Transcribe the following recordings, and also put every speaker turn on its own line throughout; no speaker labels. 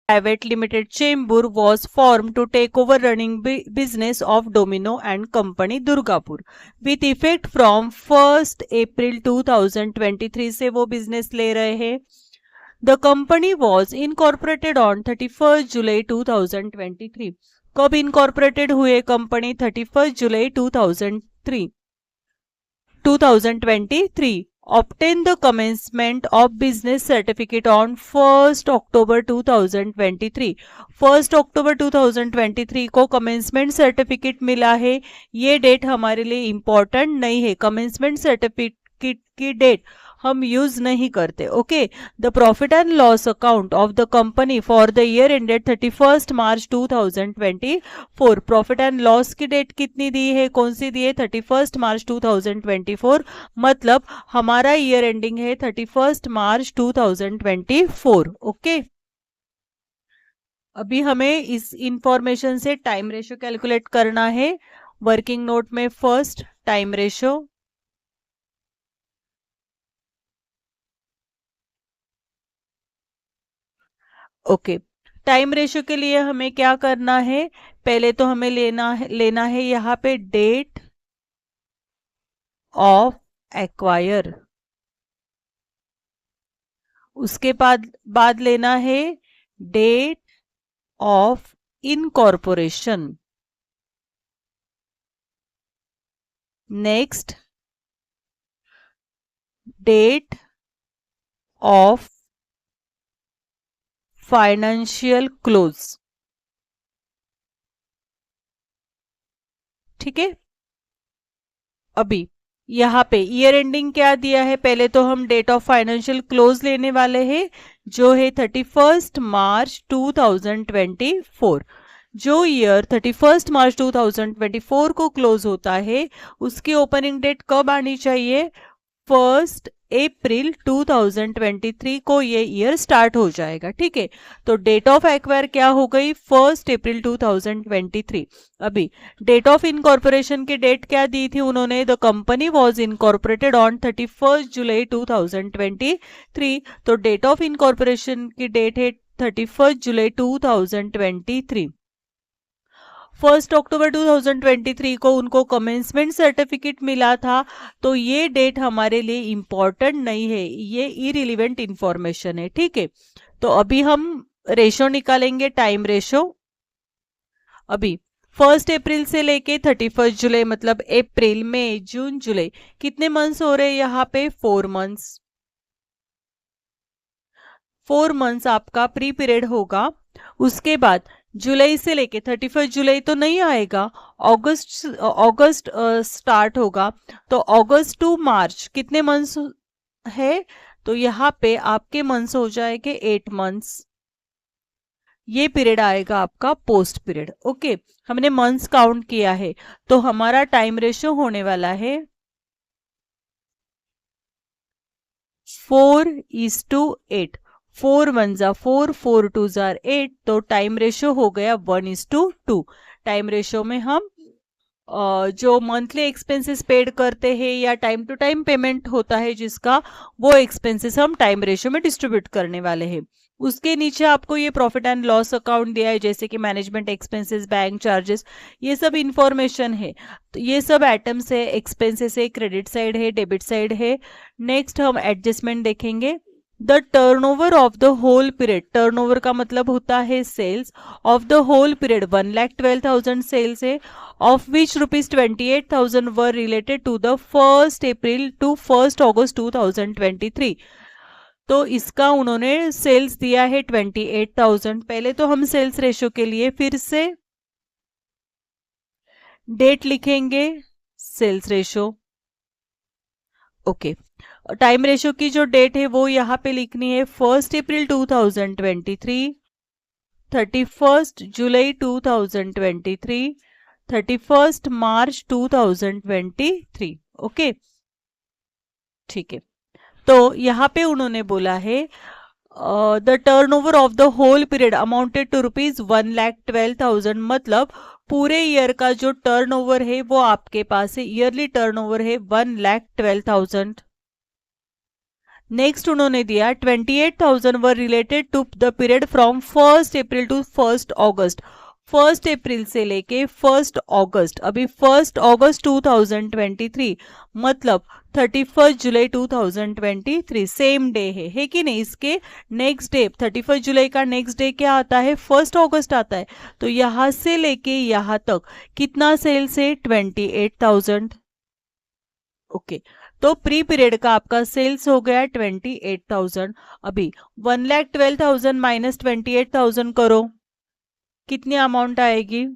Private Limited Chembur was formed to take over running business of Domino and Company Durgapur with effect from 1st April 2023 से वो business ले रहे हैं. The company was incorporated on 31st July 2023. कब incorporated हुए company? 31st July 2023. Obtain the commencement of business certificate on 1st October 2023. 1st October 2023 को commencement certificate मिला है. ये डेट हमारे लिए important नहीं है. commencement certificate की डेट हम यूज नहीं करते. Okay. The profit and loss account of the company for the year ended 31st March 2024. Profit and loss की डेट कितनी दी है? कौन सी दी है? 31st मार्च 2024. मतलब हमारा ईयर एंडिंग है 31st मार्च 2024. ओके. अभी हमें इस इंफॉर्मेशन से टाइम रेशियो कैलकुलेट करना है. वर्किंग नोट में first time ratio. Okay. Time ratio के लिए हमें क्या करना है? पहले तो हमें लेना है यहाँ पे डेट ऑफ एक्वायर. उसके बाद लेना है date of incorporation. Next date of financial close. ठीक है. अभी यहाँ पे ईयर एंडिंग क्या दिया है? पहले तो हम डेट ऑफ फाइनेंशियल क्लोज लेने वाले हैं जो है 31st मार्च 2024. जो ईयर 31st मार्च 2024 को क्लोज होता है उसकी ओपनिंग डेट कब आनी चाहिए? 1st अप्रैल 2023 को ये ईयर स्टार्ट हो जाएगा. ठीक है. तो डेट ऑफ एक्वायर क्या हो गई? 1st अप्रैल 2023. अभी डेट ऑफ इनकॉर्पोरेशन की डेट क्या दी थी उन्होंने? The company was incorporated on 31st जुलाई 2023. तो डेट ऑफ इनकॉर्पोरेशन की डेट है 31st जुलाई 2023. 1st अक्टूबर 2023 को उनको कमेंसमेंट सर्टिफिकेट मिला था. तो ये डेट हमारे लिए इंपॉर्टेंट नहीं है, ये इरिलीवेंट इंफॉर्मेशन है. ठीक है. तो अभी हम रेशो निकालेंगे, टाइम रेशो. अभी 1st अप्रैल से लेके 31st जुलाई मतलब अप्रैल, मई, जून, जुलाई कितने मंथ्स हो रहे हैं यहाँ पे? 4 मंथ्स. 4 मंथ्स आपका प्री पीरियड होगा. उसके बाद जुलाई से लेके 31st जुलाई तो नहीं आएगा, अगस्त स्टार्ट होगा. तो अगस्त टू मार्च कितने मंथ्स है? तो यहाँ पे आपके मंथ्स हो जाएंगे 8 मंथ्स. ये पीरियड आएगा आपका पोस्ट पीरियड. ओके. हमने मंथ्स काउंट किया है तो हमारा टाइम रेशियो होने वाला है 4:8. 4 1 जा 4, 4 2 जा 8. तो टाइम रेशियो हो गया 1:2. टाइम रेशियो में हम जो मंथली एक्सपेंसेस पेड करते हैं या टाइम टू टाइम पेमेंट होता है जिसका, वो एक्सपेंसेस हम टाइम रेशियो में डिस्ट्रीब्यूट करने वाले हैं. उसके नीचे आपको ये प्रॉफिट एंड लॉस अकाउंट दिया है जैसे कि मैनेजमेंट एक्सपेंसेस, बैंक चार्जेस, ये सब इंफॉर्मेशन है. तो ये सब आइटम्स है, एक्सपेंसेस है, क्रेडिट साइड है, डेबिट साइड है. नेक्स्ट हम एडजस्टमेंट देखेंगे. The turnover of the whole period. Turnover का मतलब होता है sales. Of the whole period 1,12,000 sales है, of which ₹28,000 were related to the 1st April to 1st August 2023. तो इसका उन्होंने सेल्स दिया है 28,000. पहले तो हम सेल्स रेशो के लिए फिर से डेट लिखेंगे, sales ratio. Okay. Time ratio की जो डेट है वो यहाँ पे लिखनी है 1st अप्रैल 2023, 31st जुलाई 2023, 31st मार्च 2023. ओके. ठीक है. तो यहाँ पे उन्होंने बोला है the turnover of the whole period amounted to ₹1,12,000. मतलब पूरे ईयर का जो टर्नओवर है वो आपके पास है, ईयरली टर्नओवर है 1,12,000. नेक्स्ट उन्होंने दिया 28,000 were related to the period from 1 April to 1 August. 1 अप्रैल से लेके 1 अगस्त, अभी 1 अगस्त 2023 मतलब 31 जुलाई 2023 सेम डे है कि नहीं। इसके नेक्स्ट डे 31 जुलाई का नेक्स्ट डे क्या आता है, 1 अगस्त आता है। तो यहां से लेके यहां तक कितना सेल्स है, 28,000। ओके, तो प्री पीरियड का आपका सेल्स हो गया 28,000। अभी 1,12,000 माइनस 28,000 करो, कितनी अमाउंट आएगी,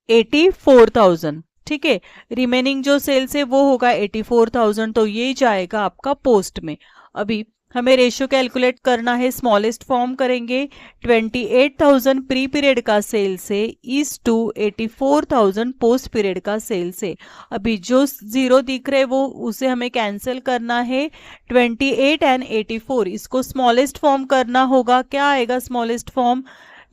84,000। ठीक है, रिमेनिंग जो सेल्स है वो होगा 84,000, तो ये जाएगा आपका पोस्ट में। अभी हमें रेशियो कैलकुलेट करना है, स्मॉलेस्ट फॉर्म करेंगे। 28,000 प्री पीरियड का सेल्स है इज टू 84,000 पोस्ट पीरियड का सेल्स है। अभी जो जीरो दिख रहे वो उसे हमें कैंसिल करना है। 28 एंड 84 इसको स्मॉलेस्ट फॉर्म करना होगा। क्या आएगा स्मॉलेस्ट फॉर्म,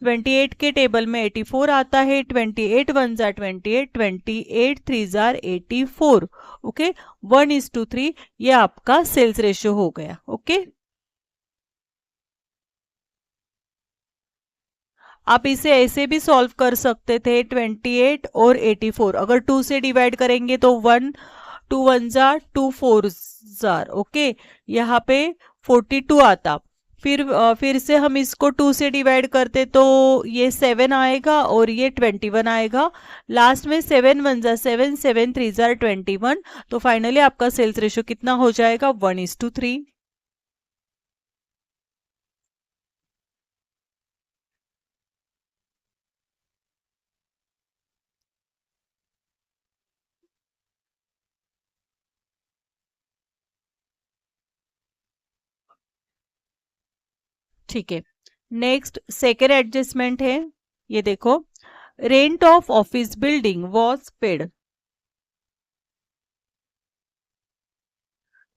28 के टेबल में 84 आता है, 28 one jar 28, 28 three jar 84। Okay, 1:3 ये आपका सेल्स रेशियो हो गया। ओके, आप इसे ऐसे भी सॉल्व कर सकते थे, 28 और 84 अगर 2 से डिवाइड करेंगे तो 1, 2 वन जार 2 4 जार। ओके, यहाँ पे 42 आता। फिर से हम इसको 2 से डिवाइड करते तो ये 7 आएगा और ये 21 आएगा। लास्ट में 7 वन जार 7, 7 थ्री जार 21। तो फाइनली आपका सेल्स रेशियो कितना हो जाएगा, 1:3। ठीक है, नेक्स्ट सेकेंड एडजस्टमेंट है। ये देखो, rent of office building was paid.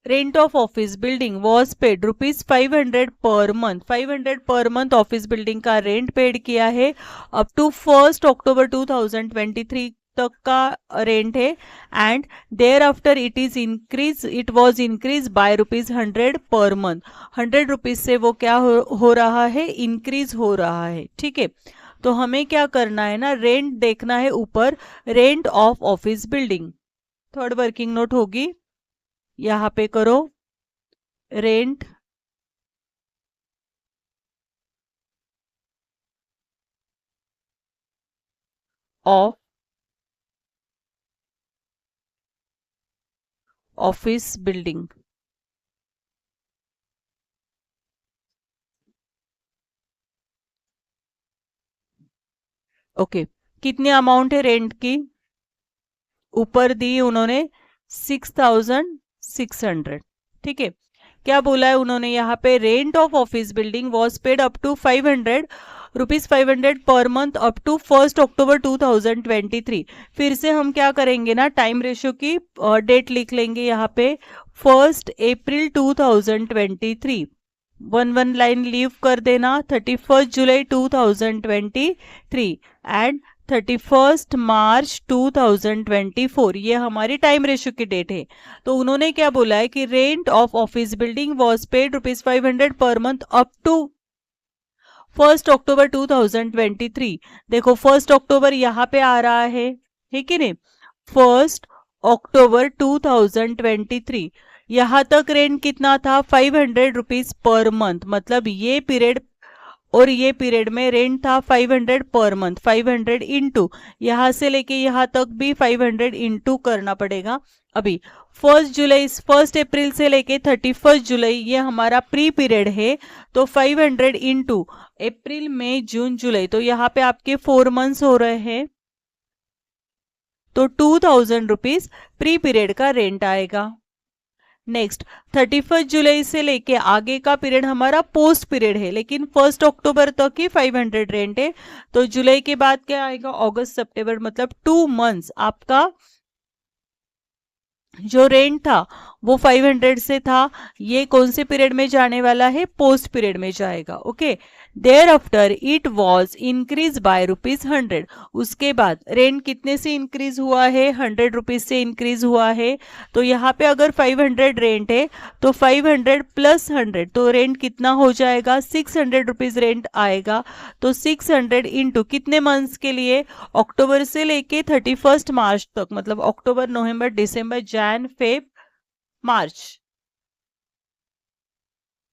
Rent of office building was paid ₹500 per month. 500 per month office building का रेंट पेड किया है। अप टू 1 अक्टूबर 2023 तक का रेंट है। And there after it was increase by ₹100 per month. ₹100 से वो क्या हो रहा है, इंक्रीज हो रहा है। ठीक है, तो हमें क्या करना है ना, रेंट देखना है ऊपर, rent of office building. Third working note होगी, यहाँ पे करो, rent of office building. Okay, कितनी अमाउंट है रेंट की, ऊपर दी उन्होंने 6,600। ठीक है, क्या बोला है उन्होंने यहाँ पे, rent of office building was paid up to ₹500 per month up to 1 अक्टूबर 2023। फिर से हम क्या करेंगे ना, टाइम रेशियो की डेट लिख लेंगे यहाँ पे, 1 अप्रैल 2023। वन लाइन लीव कर देना, 31 जुलाई 2023 एंड 31 मार्च 2024, ये हमारी टाइम रेशियो की डेट है। तो उन्होंने क्या बोला है कि rent of office building was paid ₹500 per month up to 1 अक्टूबर 2023। देखो 1 अक्टूबर यहाँ पे आ रहा है, ठीक है नहीं, 1 अक्टूबर 2023 यहाँ तक रेंट कितना था, ₹500 पर मंथ। मतलब ये पीरियड और ये पीरियड में रेंट था 500 पर मंथ। 500 इंटू यहाँ से लेके यहाँ तक भी 500 इंटू करना पड़ेगा। अभी 1 अप्रैल से लेके 31 जुलाई ये हमारा प्री पीरियड है। तो 500 इंटू अप्रैल मई जून जुलाई, तो यहाँ पे आपके 4 मंथ्स हो रहे हैं। तो ₹2,000 प्री पीरियड का रेंट आएगा। नेक्स्ट 31 जुलाई से लेके आगे का पीरियड हमारा पोस्ट पीरियड है, लेकिन 1 अक्टूबर तक ही 500 रेंट है। तो जुलाई के बाद क्या आएगा, अगस्त सितंबर, मतलब 2 मंथ्स आपका जो रेंट था वो 500 से था, ये कौन से पीरियड में जाने वाला है, पोस्ट पीरियड में जाएगा। Okay, there after it was increase by ₹100। उसके बाद रेंट कितने से इंक्रीज हुआ है, 100 रुपीज से इंक्रीज हुआ है। तो यहाँ पे अगर 500 रेंट है तो 500 प्लस 100, तो रेंट कितना हो जाएगा, 600 रुपीज रेंट आएगा। तो 600 इंटू कितने मंथ्स के लिए, अक्टूबर से लेके 31 मार्च तक, मतलब अक्टूबर, नवंबर, दिसंबर, जैन, फेब, मार्च,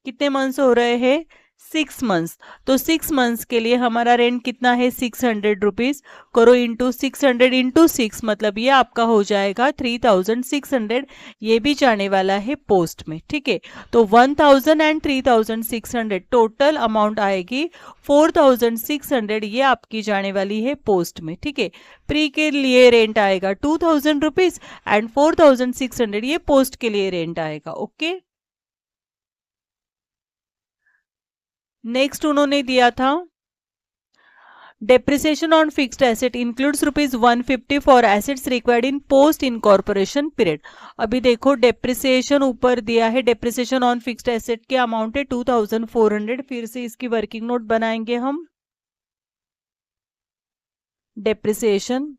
कितने मंथ्स हो रहे हैं, 6 मंथ्स। तो 6 मंथ्स के लिए हमारा रेंट कितना है, 600 रुपीज। करो इंटू 600 इंटू 6, मतलब ये आपका हो जाएगा 3600। ये भी जाने वाला है पोस्ट में, ठीक है। तो 1000 एंड 3600 टोटल अमाउंट आएगी 4600, ये आपकी जाने वाली है पोस्ट में, ठीक है। प्री के लिए रेंट आएगा 2000 रुपीज एंड 4600 ये पोस्ट के लिए रेंट आएगा। ओके, नेक्स्ट उन्होंने दिया था depreciation on fixed asset includes ₹150 for assets required in post incorporation period. अभी देखो डेप्रिसिएशन ऊपर दिया है, डेप्रिसिएशन ऑन फिक्स्ड एसेट के अमाउंट है 2400। फिर से इसकी वर्किंग नोट बनाएंगे हम। डेप्रिसिएशन,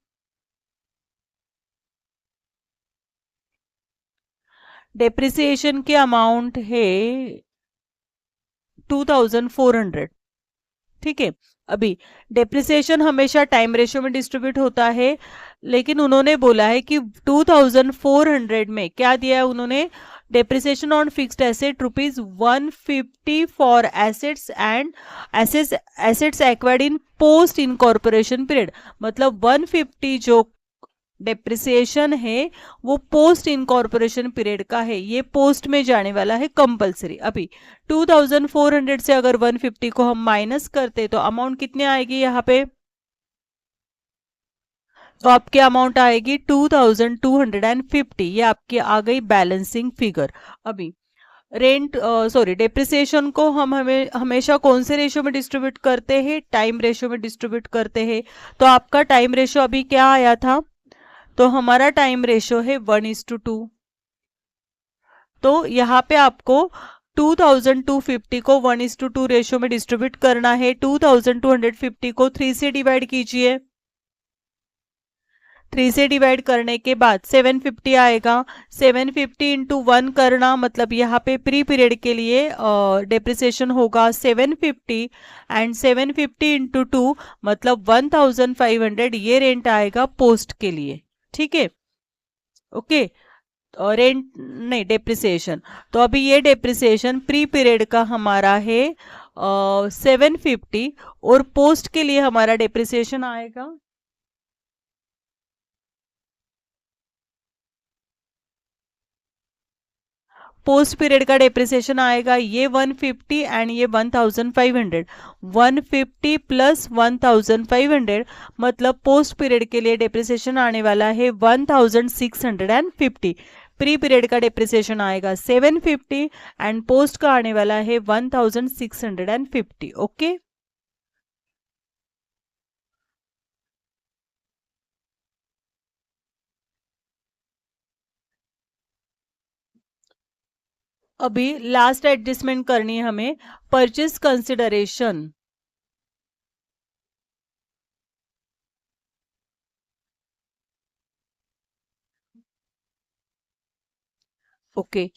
डेप्रिसिएशन के अमाउंट है 2400, ठीक है। अभी डेप्रिसिएशन हमेशा टाइम रेशियो में डिस्ट्रीब्यूट होता है, लेकिन उन्होंने बोला है कि 2400 में क्या दिया है उन्होंने, depreciation on fixed asset ₹150 for assets and assets acquired in post incorporation period. मतलब 150 जो डेप्रिसिएशन है वो पोस्ट इनकॉर्पोरेशन पीरियड का है, ये पोस्ट में जाने वाला है कंपलसरी। अभी 2400 से अगर 150 को हम माइनस करते तो अमाउंट कितने आएगी यहाँ पे, तो आपकी अमाउंट आएगी 2250। ये आपकी आ गई बैलेंसिंग फिगर। अभी रेंट सॉरी डेप्रिसिएशन को हम हमेशा कौन से रेशियो में डिस्ट्रीब्यूट करते हैं, टाइम रेशियो में डिस्ट्रीब्यूट करते हैं। तो आपका टाइम रेशियो अभी क्या आया था, तो हमारा टाइम रेशियो है 1:2। तो यहाँ पे आपको 2250 को 1:2 रेशियो में डिस्ट्रीब्यूट करना है। 2250 को 3 से डिवाइड कीजिए, 3 से डिवाइड करने के बाद 750 आएगा। 750 इंटू 1 करना, मतलब यहाँ पे प्री पीरियड के लिए डेप्रिसिएशन होगा 750 एंड 750 इंटू 2 मतलब 1500, ये रेंट आएगा पोस्ट के लिए, ठीक है। ओके, रेंट नहीं, डेप्रिसिएशन। तो अभी ये डेप्रिसिएशन प्री पीरियड का हमारा है 750 और पोस्ट के लिए हमारा डेप्रिसिएशन आएगा पोस्ट पीरियड का डेप्रिसिएशन आएगा ये 150 एंड ये 1500। 150 प्लस 1500 मतलब पोस्ट पीरियड के लिए डेप्रिसिएशन आने वाला है 1650। प्री पीरियड का डेप्रिसिएशन आएगा 750 एंड पोस्ट का आने वाला है 1650। ओके, अभी लास्ट एडजस्टमेंट करनी है हमें, purchase consideration. Okay,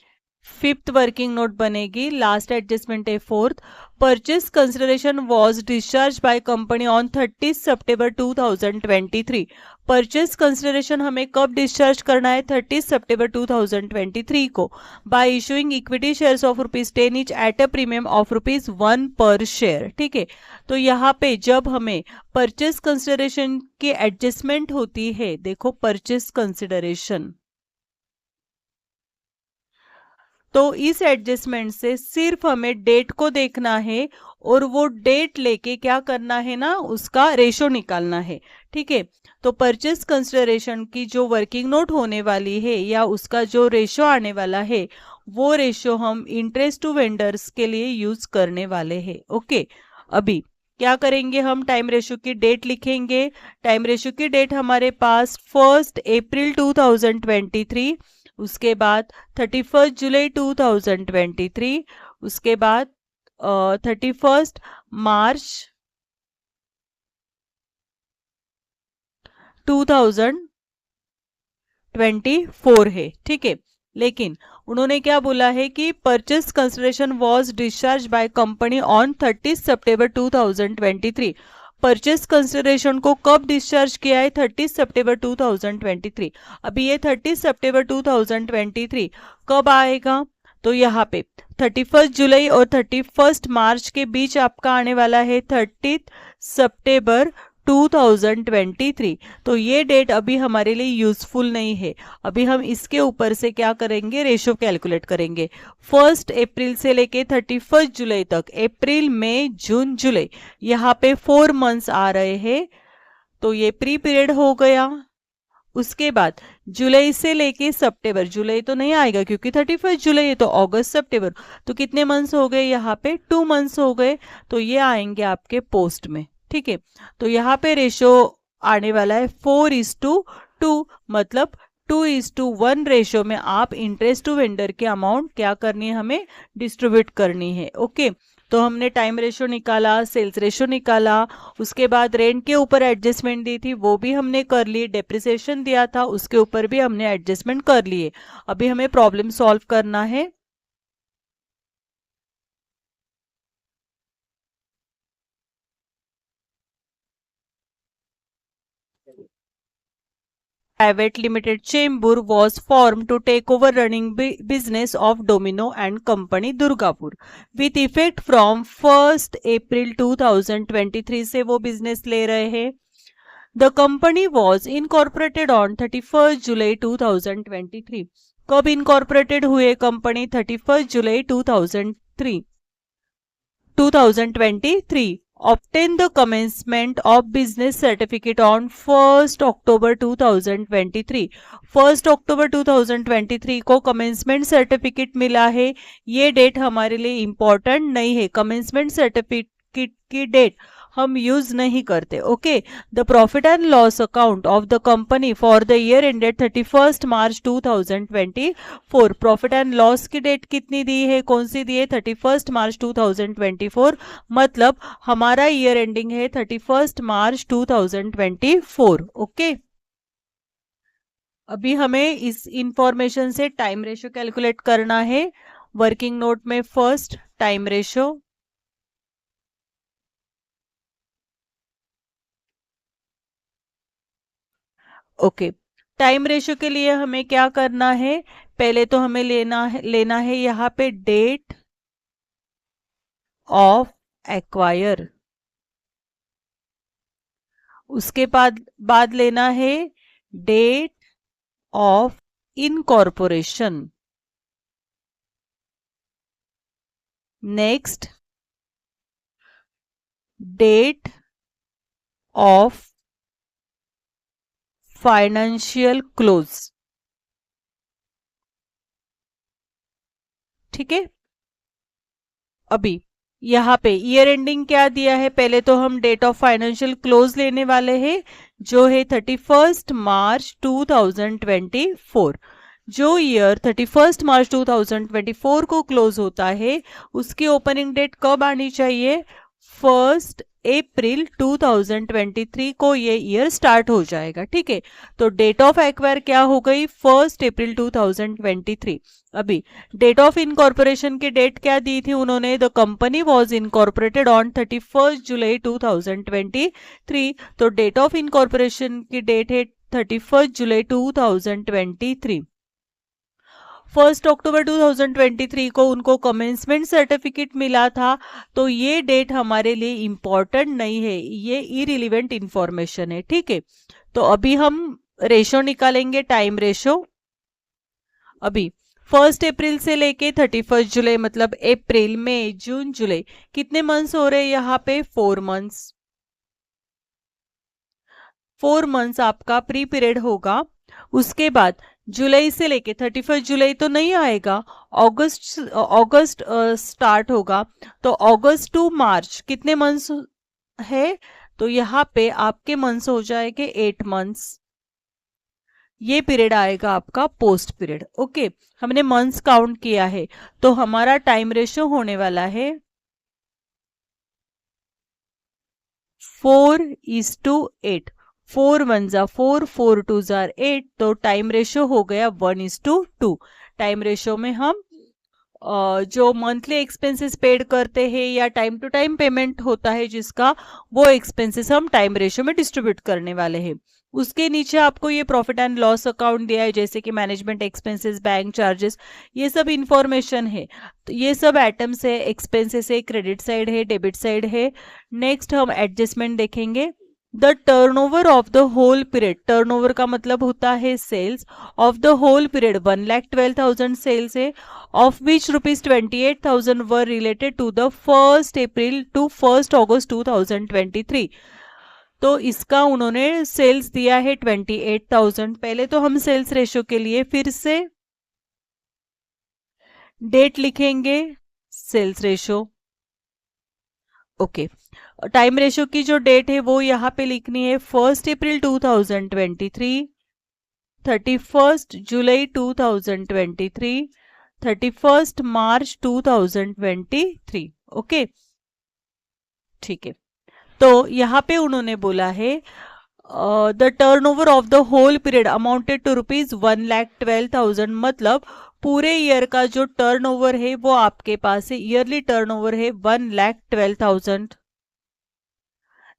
fifth working note बनेगी, लास्ट एडजस्टमेंट है fourth. Purchase consideration was discharge by company on 30 September 2023। Purchase consideration हमें कब डिस्चार्ज करना है, 30 सितंबर 2023 को, bye issuing equity shares of ₹10 each at a premium of ₹1 पर शेयर, ठीक है। तो यहाँ पे जब हमें परचेस कंसिडरेशन की एडजस्टमेंट होती है, देखो परचेस कंसिडरेशन, तो इस एडजस्टमेंट से सिर्फ हमें डेट को देखना है और वो डेट लेके क्या करना है ना, उसका रेशो निकालना है, ठीक है। तो परचेस कंसिडरेशन की जो वर्किंग नोट होने वाली है या उसका जो रेशो आने वाला है, वो रेशो हम इंटरेस्ट टू वेंडर्स के लिए यूज करने वाले हैं। ओके, अभी क्या करेंगे, हम टाइम रेशो की डेट लिखेंगे। टाइम रेशो की डेट हमारे पास 1 अप्रैल 2023 उसके बाद 31 जुलाई 2023, उसके बाद 31 मार्च 2024 है, ठीक है। लेकिन उन्होंने क्या बोला है कि purchase consideration was discharge by company on 30 September 2023। Purchase consideration को कब डिस्चार्ज किया है? 30 सितंबर 2023। अभी ये 30 सितंबर 2023 कब आएगा? तो यहाँ पे 31 जुलाई और 31 मार्च के बीच आपका आने वाला है 30 सितंबर 2023। तो ये डेट अभी हमारे लिए यूजफुल नहीं है। अभी हम इसके ऊपर से क्या करेंगे? रेशो कैलकुलेट करेंगे। 1 अप्रैल से लेके 31 जुलाई तक, अप्रैल मई जून जुलाई, यहाँ पे 4 मंथ्स आ रहे हैं, तो ये प्री पीरियड हो गया। उसके बाद जुलाई से लेके सितंबर, जुलाई तो नहीं आएगा क्योंकि 31 जुलाई है, तो अगस्त सितंबर, तो कितने मंथ्स हो गए? यहाँ पे 2 मंथ्स हो गए, तो ये आएंगे आपके पोस्ट में, ठीक है। तो यहाँ पे रेशो आने वाला है 4:2, मतलब 2:1 रेशो में आप इंटरेस्ट टू वेंडर के अमाउंट क्या करनी है? हमें डिस्ट्रीब्यूट करनी है, ओके। तो हमने टाइम रेशो निकाला, सेल्स रेशो निकाला, उसके बाद रेंट के ऊपर एडजस्टमेंट दी थी वो भी हमने कर ली, डेप्रिसिएशन दिया था उसके ऊपर भी हमने एडजस्टमेंट कर लिए। अभी हमें प्रॉब्लम सॉल्व करना है। Private Limited Chembur was formed to take over running business of Domino and Company Durgapur with effect from 1st April 2023 से वो बिजनेस ले रहे हैं। The company was incorporated on 31st July 2023। कब इनकॉर्पोरेटेड हुए company? 31st July 2023। Obtain the commencement of business certificate on 1st October 2023। 1st October 2023 को commencement certificate मिला है। ये डेट हमारे लिए इंपॉर्टेंट नहीं है, कमेंसमेंट सर्टिफिकेट की डेट हम यूज नहीं करते, okay. The profit and loss account of the company for the year ended 31 March 2024। Profit and loss की डेट कितनी दी है? कौन सी दी है? 31 मार्च 2024, मतलब हमारा ईयर एंडिंग है 31 मार्च 2024, ओके। अभी हमें इस इंफॉर्मेशन से टाइम रेशो कैलकुलेट करना है। वर्किंग नोट में first time ratio, okay. Time ratio के लिए हमें क्या करना है? पहले तो हमें लेना है यहाँ पे डेट ऑफ एक्वायर, उसके बाद लेना है date of incorporation, next date of financial close, ठीक है। अभी यहाँ पे ईयर एंडिंग क्या दिया है? पहले तो हम डेट ऑफ फाइनेंशियल क्लोज लेने वाले हैं, जो है 31 मार्च 2024। जो ईयर 31 मार्च 2024 को क्लोज होता है उसकी ओपनिंग डेट कब आनी चाहिए? 1 अप्रैल 2023 को ये ईयर स्टार्ट हो जाएगा, ठीक है। तो डेट ऑफ एक्वायर क्या हो गई? 1 अप्रैल 2023। अभी डेट ऑफ इनकॉर्पोरेशन की डेट क्या दी थी उन्होंने? The company was incorporated on 31 जुलाई 2023। तो डेट ऑफ इनकॉर्पोरेशन की डेट है 31 जुलाई 2023। 1 अक्टूबर 2023 को उनको कमेंसमेंट सर्टिफिकेट मिला था, तो ये डेट हमारे लिए इंपॉर्टेंट नहीं है, ये इरिलीवेंट इंफॉर्मेशन है, ठीक है। तो अभी हम रेशो निकालेंगे, टाइम रेशो। अभी 1 अप्रैल से लेके 31 जुलाई, मतलब अप्रैल मई जून जुलाई, कितने मंथ्स हो रहे हैं यहाँ पे? 4 मंथ्स। 4 मंथ्स आपका प्री पीरियड होगा। उसके बाद जुलाई से लेके 31 जुलाई तो नहीं आएगा, अगस्त स्टार्ट होगा, तो अगस्त टू मार्च कितने मंथ्स है? तो यहाँ पे आपके मंथ्स हो जाएंगे 8 मंथ्स। ये पीरियड आएगा आपका पोस्ट पीरियड। ओके, हमने मंथ्स काउंट किया है, तो हमारा टाइम रेशियो होने वाला है 4:8। 4 1 ज़ा 4, 4 2 ज़ा 8, तो टाइम रेशियो हो गया 1:2। टाइम रेशियो में हम जो मंथली एक्सपेंसेस पेड करते हैं या टाइम टू टाइम पेमेंट होता है जिसका, वो एक्सपेंसेस हम टाइम रेशियो में डिस्ट्रीब्यूट करने वाले हैं। उसके नीचे आपको ये प्रॉफिट एंड लॉस अकाउंट दिया है, जैसे कि मैनेजमेंट एक्सपेंसेस, बैंक चार्जेस, ये सब इंफॉर्मेशन है। तो ये सब आइटम्स है, एक्सपेंसेस है, क्रेडिट साइड है, डेबिट साइड है। नेक्स्ट हम एडजस्टमेंट देखेंगे। The turnover of the whole period, turnover का मतलब होता है sales, of the whole period 1,12,000 sales है, of which rupees 28,000 were related to the 1st April to 1st August 2023। तो इसका उन्होंने सेल्स दिया है 28,000। पहले तो हम सेल्स रेशो के लिए फिर से डेट लिखेंगे, sales ratio. Okay, time ratio की जो डेट है वो यहाँ पे लिखनी है 1st अप्रैल 2023, 31st जुलाई 2023, 31st मार्च 2023। ओके, ठीक है। तो यहाँ पे उन्होंने बोला है the turnover of the whole period amounted to rupees 1,12,000, मतलब पूरे ईयर का जो टर्नओवर है वो आपके पास है, ईयरली टर्नओवर है 1,12,000।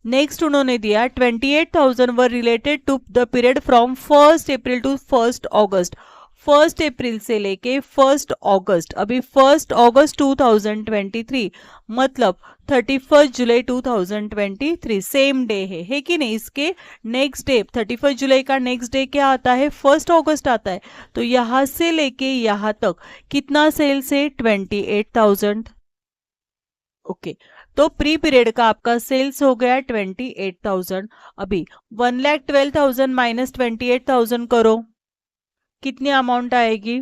नेक्स्ट उन्होंने दिया 28,000 were related to the period from 1st April to 1st August. 1st April से लेके 1st अगस्त, अभी 1st अगस्त 2023 मतलब 31st जुलाई 2023 सेम डे है कि नहीं? इसके नेक्स्ट डे 31st जुलाई का नेक्स्ट डे क्या आता है? 1st अगस्त आता है। तो यहां से लेके यहां तक कितना सेल्स है? 28,000। ओके, तो प्री पीरियड का आपका सेल्स हो गया 28,000। अभी 1,12,000 माइनस 28,000 करो, कितनी अमाउंट आएगी?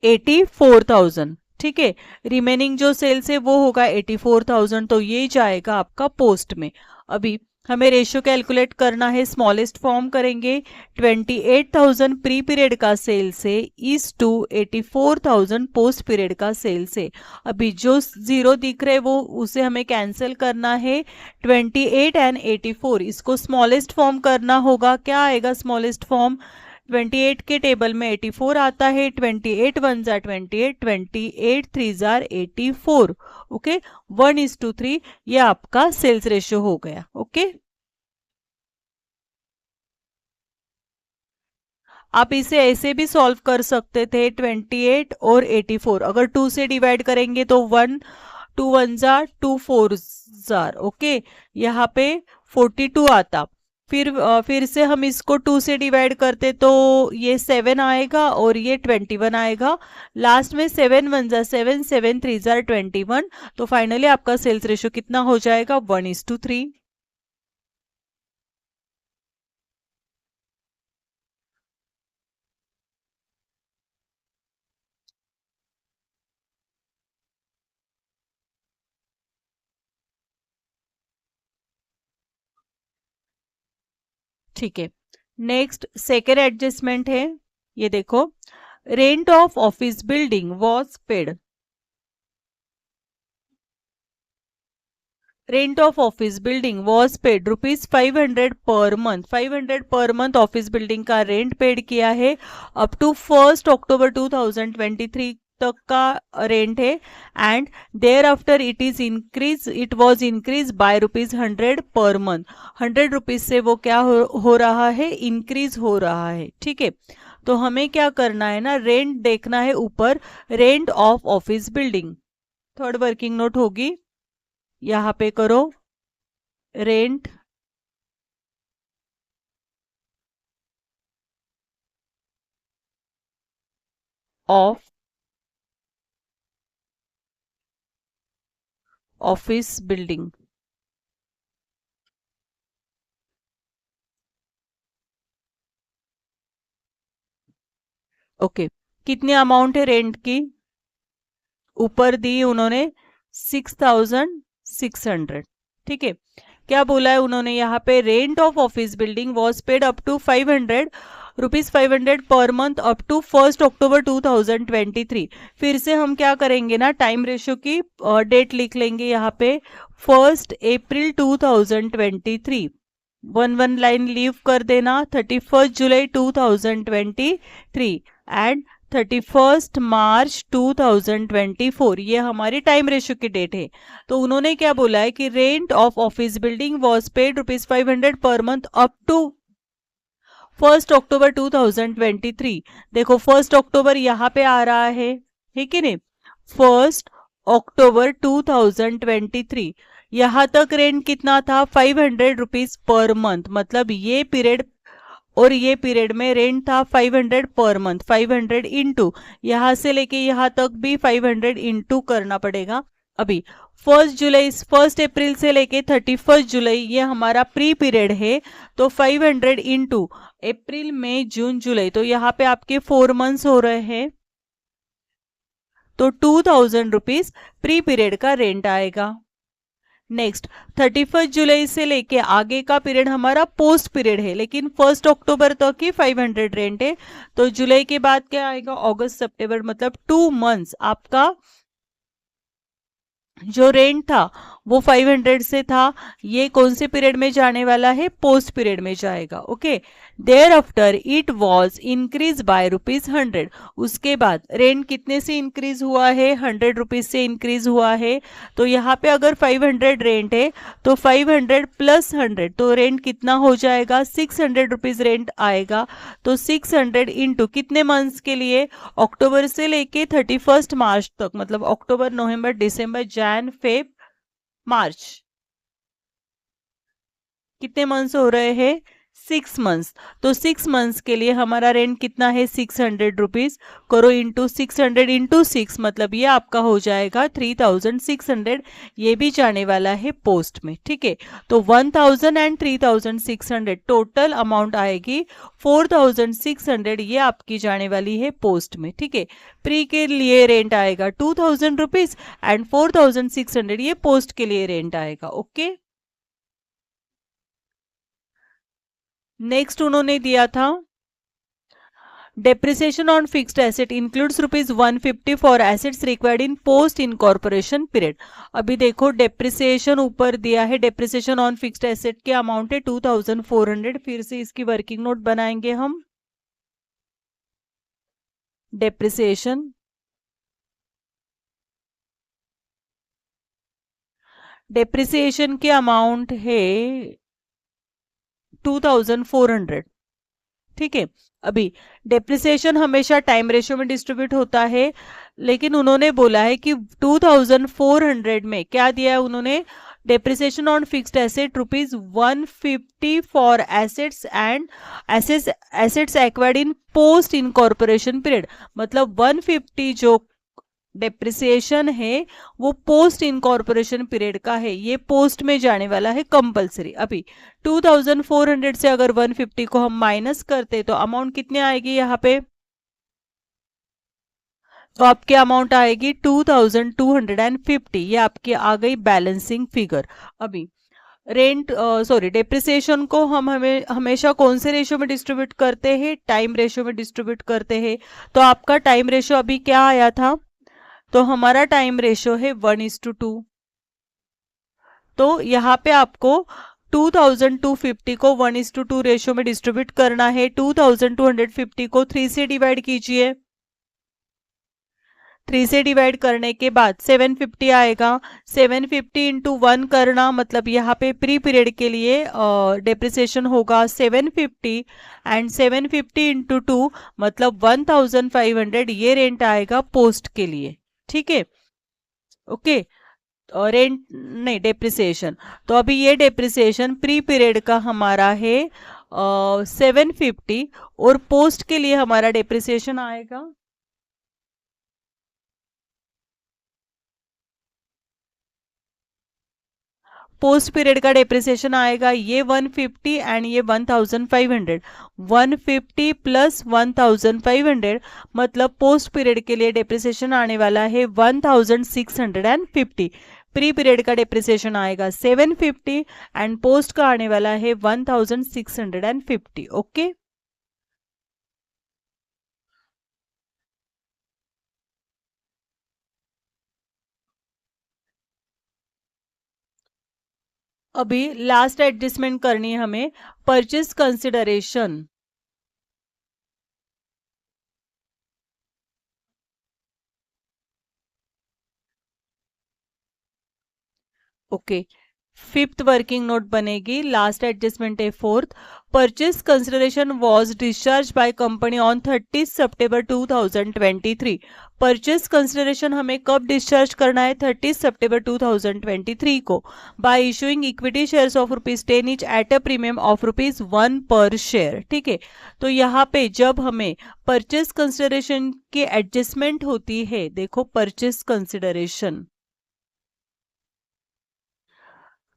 84,000। ठीक है, रिमेनिंग जो सेल्स है वो होगा 84,000, तो ये जाएगा आपका पोस्ट में। अभी हमें रेशियो कैलकुलेट करना है, स्मॉलेस्ट फॉर्म करेंगे। 28,000 प्री पीरियड का सेल्स है इज टू 84,000 पोस्ट पीरियड का सेल्स है। अभी जो जीरो दिख रहे वो उसे हमें कैंसिल करना है। 28 एंड 84 इसको स्मॉलेस्ट फॉर्म करना होगा। क्या आएगा स्मॉलेस्ट फॉर्म? 28 के टेबल में 84 आता है, 28 1 ज़ा 28, 28 3 ज़ा 84। ओके, 1:3 ये आपका सेल्स रेशियो हो गया। ओके, आप इसे ऐसे भी सॉल्व कर सकते थे, 28 और 84 अगर 2 से डिवाइड करेंगे तो 1, 2 1 ज़ा 2 4 ज़ार। ओके, यहाँ पे 42 आता। फिर से हम इसको 2 से डिवाइड करते तो ये 7 आएगा और ये 21 आएगा। लास्ट में 7 1 ज़ा 7, 7 3 ज़ा 21। तो फाइनली आपका सेल्स रेशियो कितना हो जाएगा? 1:3। ठीक है, नेक्स्ट सेकेंड एडजस्टमेंट है। ये देखो, rent of office building was paid. Rent of office building was paid ₹500 per month. 500 per month office building का रेंट पेड किया है। अप टू 1st अक्टूबर 2023 तक का रेंट है। And there after it was increase by ₹100 per month. 100 rupees से वो क्या हो रहा है? इंक्रीज हो रहा है। ठीक है, तो हमें क्या करना है ना, रेंट देखना है ऊपर, rent of office building. Third working note होगी, यहाँ पे करो, rent of office building. Okay, कितनी अमाउंट है रेंट की? ऊपर दी उन्होंने 6,600। ठीक है, क्या बोला है उन्होंने यहाँ पे, rent of office building was paid up to rupees 500 per month up to 1 अक्टूबर 2023। फिर से हम क्या करेंगे ना, टाइम रेशियो की डेट लिख लेंगे यहाँ पे 1 अप्रैल 2023, वन लाइन लीव कर देना, 31 जुलाई 2023 एंड 31 मार्च 2024, ये हमारी टाइम रेशियो की डेट है। तो उन्होंने क्या बोला है कि rent of office building was paid rupees 500 per month up to 1 अक्टूबर 2023। देखो 1 अक्टूबर यहाँ पे आ रहा है, ठीक है नहीं, 1 अक्टूबर 2023 यहाँ तक रेंट कितना था, 500 रुपीज पर मंथ, मतलब ये पीरियड और ये पीरियड में रेंट था 500 पर मंथ, 500 इंटू यहाँ से लेके यहाँ तक भी 500 इंटू करना पड़ेगा। अभी 1 अप्रैल से लेके 31 जुलाई ये हमारा प्री पीरियड है, तो 500 इंटू अप्रैल मई जून जुलाई, तो यहाँ पे आपके 4 मंथ्स हो रहे हैं, तो 2000 रुपीज प्री पीरियड का रेंट आएगा। नेक्स्ट 31 जुलाई से लेके आगे का पीरियड हमारा पोस्ट पीरियड है, लेकिन 1 अक्टूबर तक ही 500 रेंट है, तो जुलाई के बाद क्या आएगा, अगस्त सितंबर, मतलब 2 मंथ्स आपका जो रेंट था वो 500 से था, ये कौन से पीरियड में जाने वाला है, पोस्ट पीरियड में जाएगा। Okay, there after it was increase by ₹100, उसके बाद रेंट कितने से इंक्रीज हुआ है, 100 रुपीज से इंक्रीज हुआ है। तो यहाँ पे अगर 500 रेंट है तो 500 प्लस 100, तो रेंट कितना हो जाएगा, 600 रुपीज रेंट आएगा। तो 600 इंटू कितने मंथ्स के लिए, अक्टूबर से लेके 31 मार्च तक, मतलब अक्टूबर नवंबर दिसंबर जैन फेब मार्च, कितने मंथ्स हो रहे हैं, 6 मंथ्स। तो 6 मंथ्स के लिए हमारा रेंट कितना है, 600 रुपीज, करो इंटू 600 इंटू 6, मतलब ये आपका हो जाएगा 3600, ये भी जाने वाला है पोस्ट में। ठीक है, तो 1000 एंड 3600 टोटल अमाउंट आएगी 4600, ये आपकी जाने वाली है पोस्ट में। ठीक है, प्री के लिए रेंट आएगा 2000 रुपीज एंड 4600 ये पोस्ट के लिए रेंट आएगा। ओके, नेक्स्ट उन्होंने दिया था depreciation on fixed asset includes ₹150 for assets required in post incorporation period. अभी देखो डेप्रिसिएशन ऊपर दिया है, डेप्रिसिएशन ऑन फिक्स्ड एसेट के अमाउंट है 2400, फिर से इसकी वर्किंग नोट बनाएंगे हम। डेप्रिसिएशन के अमाउंट है 2400। ठीक है, अभी डेप्रिसिएशन हमेशा टाइम रेशियो में डिस्ट्रीब्यूट होता है, लेकिन उन्होंने बोला है कि 2400 में क्या दिया है उन्होंने, depreciation on fixed asset ₹150 for assets and assets acquired in post incorporation period, मतलब 150 जो डेप्रिसिएशन है वो पोस्ट इनकॉर्पोरेशन पीरियड का है, ये पोस्ट में जाने वाला है कंपलसरी। अभी 2400 से अगर 150 को हम माइनस करते तो अमाउंट कितने आएगी यहाँ पे, तो आपकी अमाउंट आएगी 2250, ये आपकी आ गई बैलेंसिंग फिगर। अभी डेप्रिसिएशन को हम हमेशा कौन से रेशियो में डिस्ट्रीब्यूट करते हैं, टाइम रेशियो में डिस्ट्रीब्यूट करते हैं। तो आपका टाइम रेशियो अभी क्या आया था, तो हमारा टाइम रेशियो है 1:2। तो यहाँ पे आपको 2250 को 1:2 रेशियो में डिस्ट्रीब्यूट करना है। 2250 को 3 से डिवाइड कीजिए, 3 से डिवाइड करने के बाद 750 आएगा, 750 इंटू 1 करना, मतलब यहाँ पे प्री पीरियड के लिए डेप्रिसिएशन होगा 750 एंड 750 इंटू 2 मतलब 1500, ये रेंट आएगा पोस्ट के लिए। ठीक है, ओके, रेंट नहीं डेप्रिसिएशन, तो अभी ये डेप्रिसिएशन प्री पीरियड का हमारा है 750 और पोस्ट के लिए हमारा डेप्रिसिएशन आएगा पोस्ट पीरियड का डेप्रिसिएशन आएगा ये 150 एंड ये 1500, 150 प्लस 1500 मतलब पोस्ट पीरियड के लिए डेप्रिसिएशन आने वाला है 1650। प्री पीरियड का डिप्रिसिएशन आएगा 750 एंड पोस्ट का आने वाला है 1650। ओके। अभी लास्ट एडजस्टमेंट करनी है हमें, purchase consideration. Okay, fifth working note बनेगी, लास्ट एडजस्टमेंट है fourth. Purchase consideration was discharge by company on 30 September 2023। Purchase consideration हमें कब डिस्चार्ज करना है? 30 सितंबर 2023 को, bye issuing equity shares of ₹10 each at a premium of ₹1 पर शेयर। ठीक है, तो यहाँ पे जब हमें परचेस कंसिडरेशन की एडजस्टमेंट होती है, देखो परचेस कंसिडरेशन,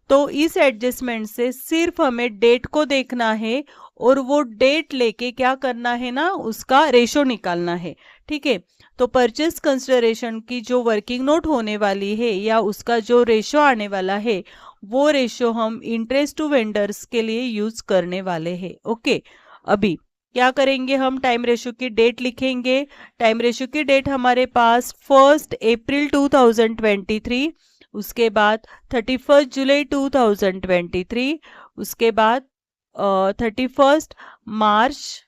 तो इस एडजस्टमेंट से सिर्फ हमें डेट को देखना है और वो डेट लेके क्या करना है ना, उसका रेशो निकालना है। ठीक है, तो परचेस कंसिडरेशन की जो वर्किंग नोट होने वाली है या उसका जो रेशो आने वाला है, वो रेशो हम इंटरेस्ट टू वेंडर्स के लिए यूज करने वाले हैं। ओके, अभी क्या करेंगे, हम टाइम रेशो की डेट लिखेंगे। टाइम रेशो की डेट हमारे पास 1 अप्रैल 2023, उसके बाद 31 जुलाई 2023, उसके बाद 31 मार्च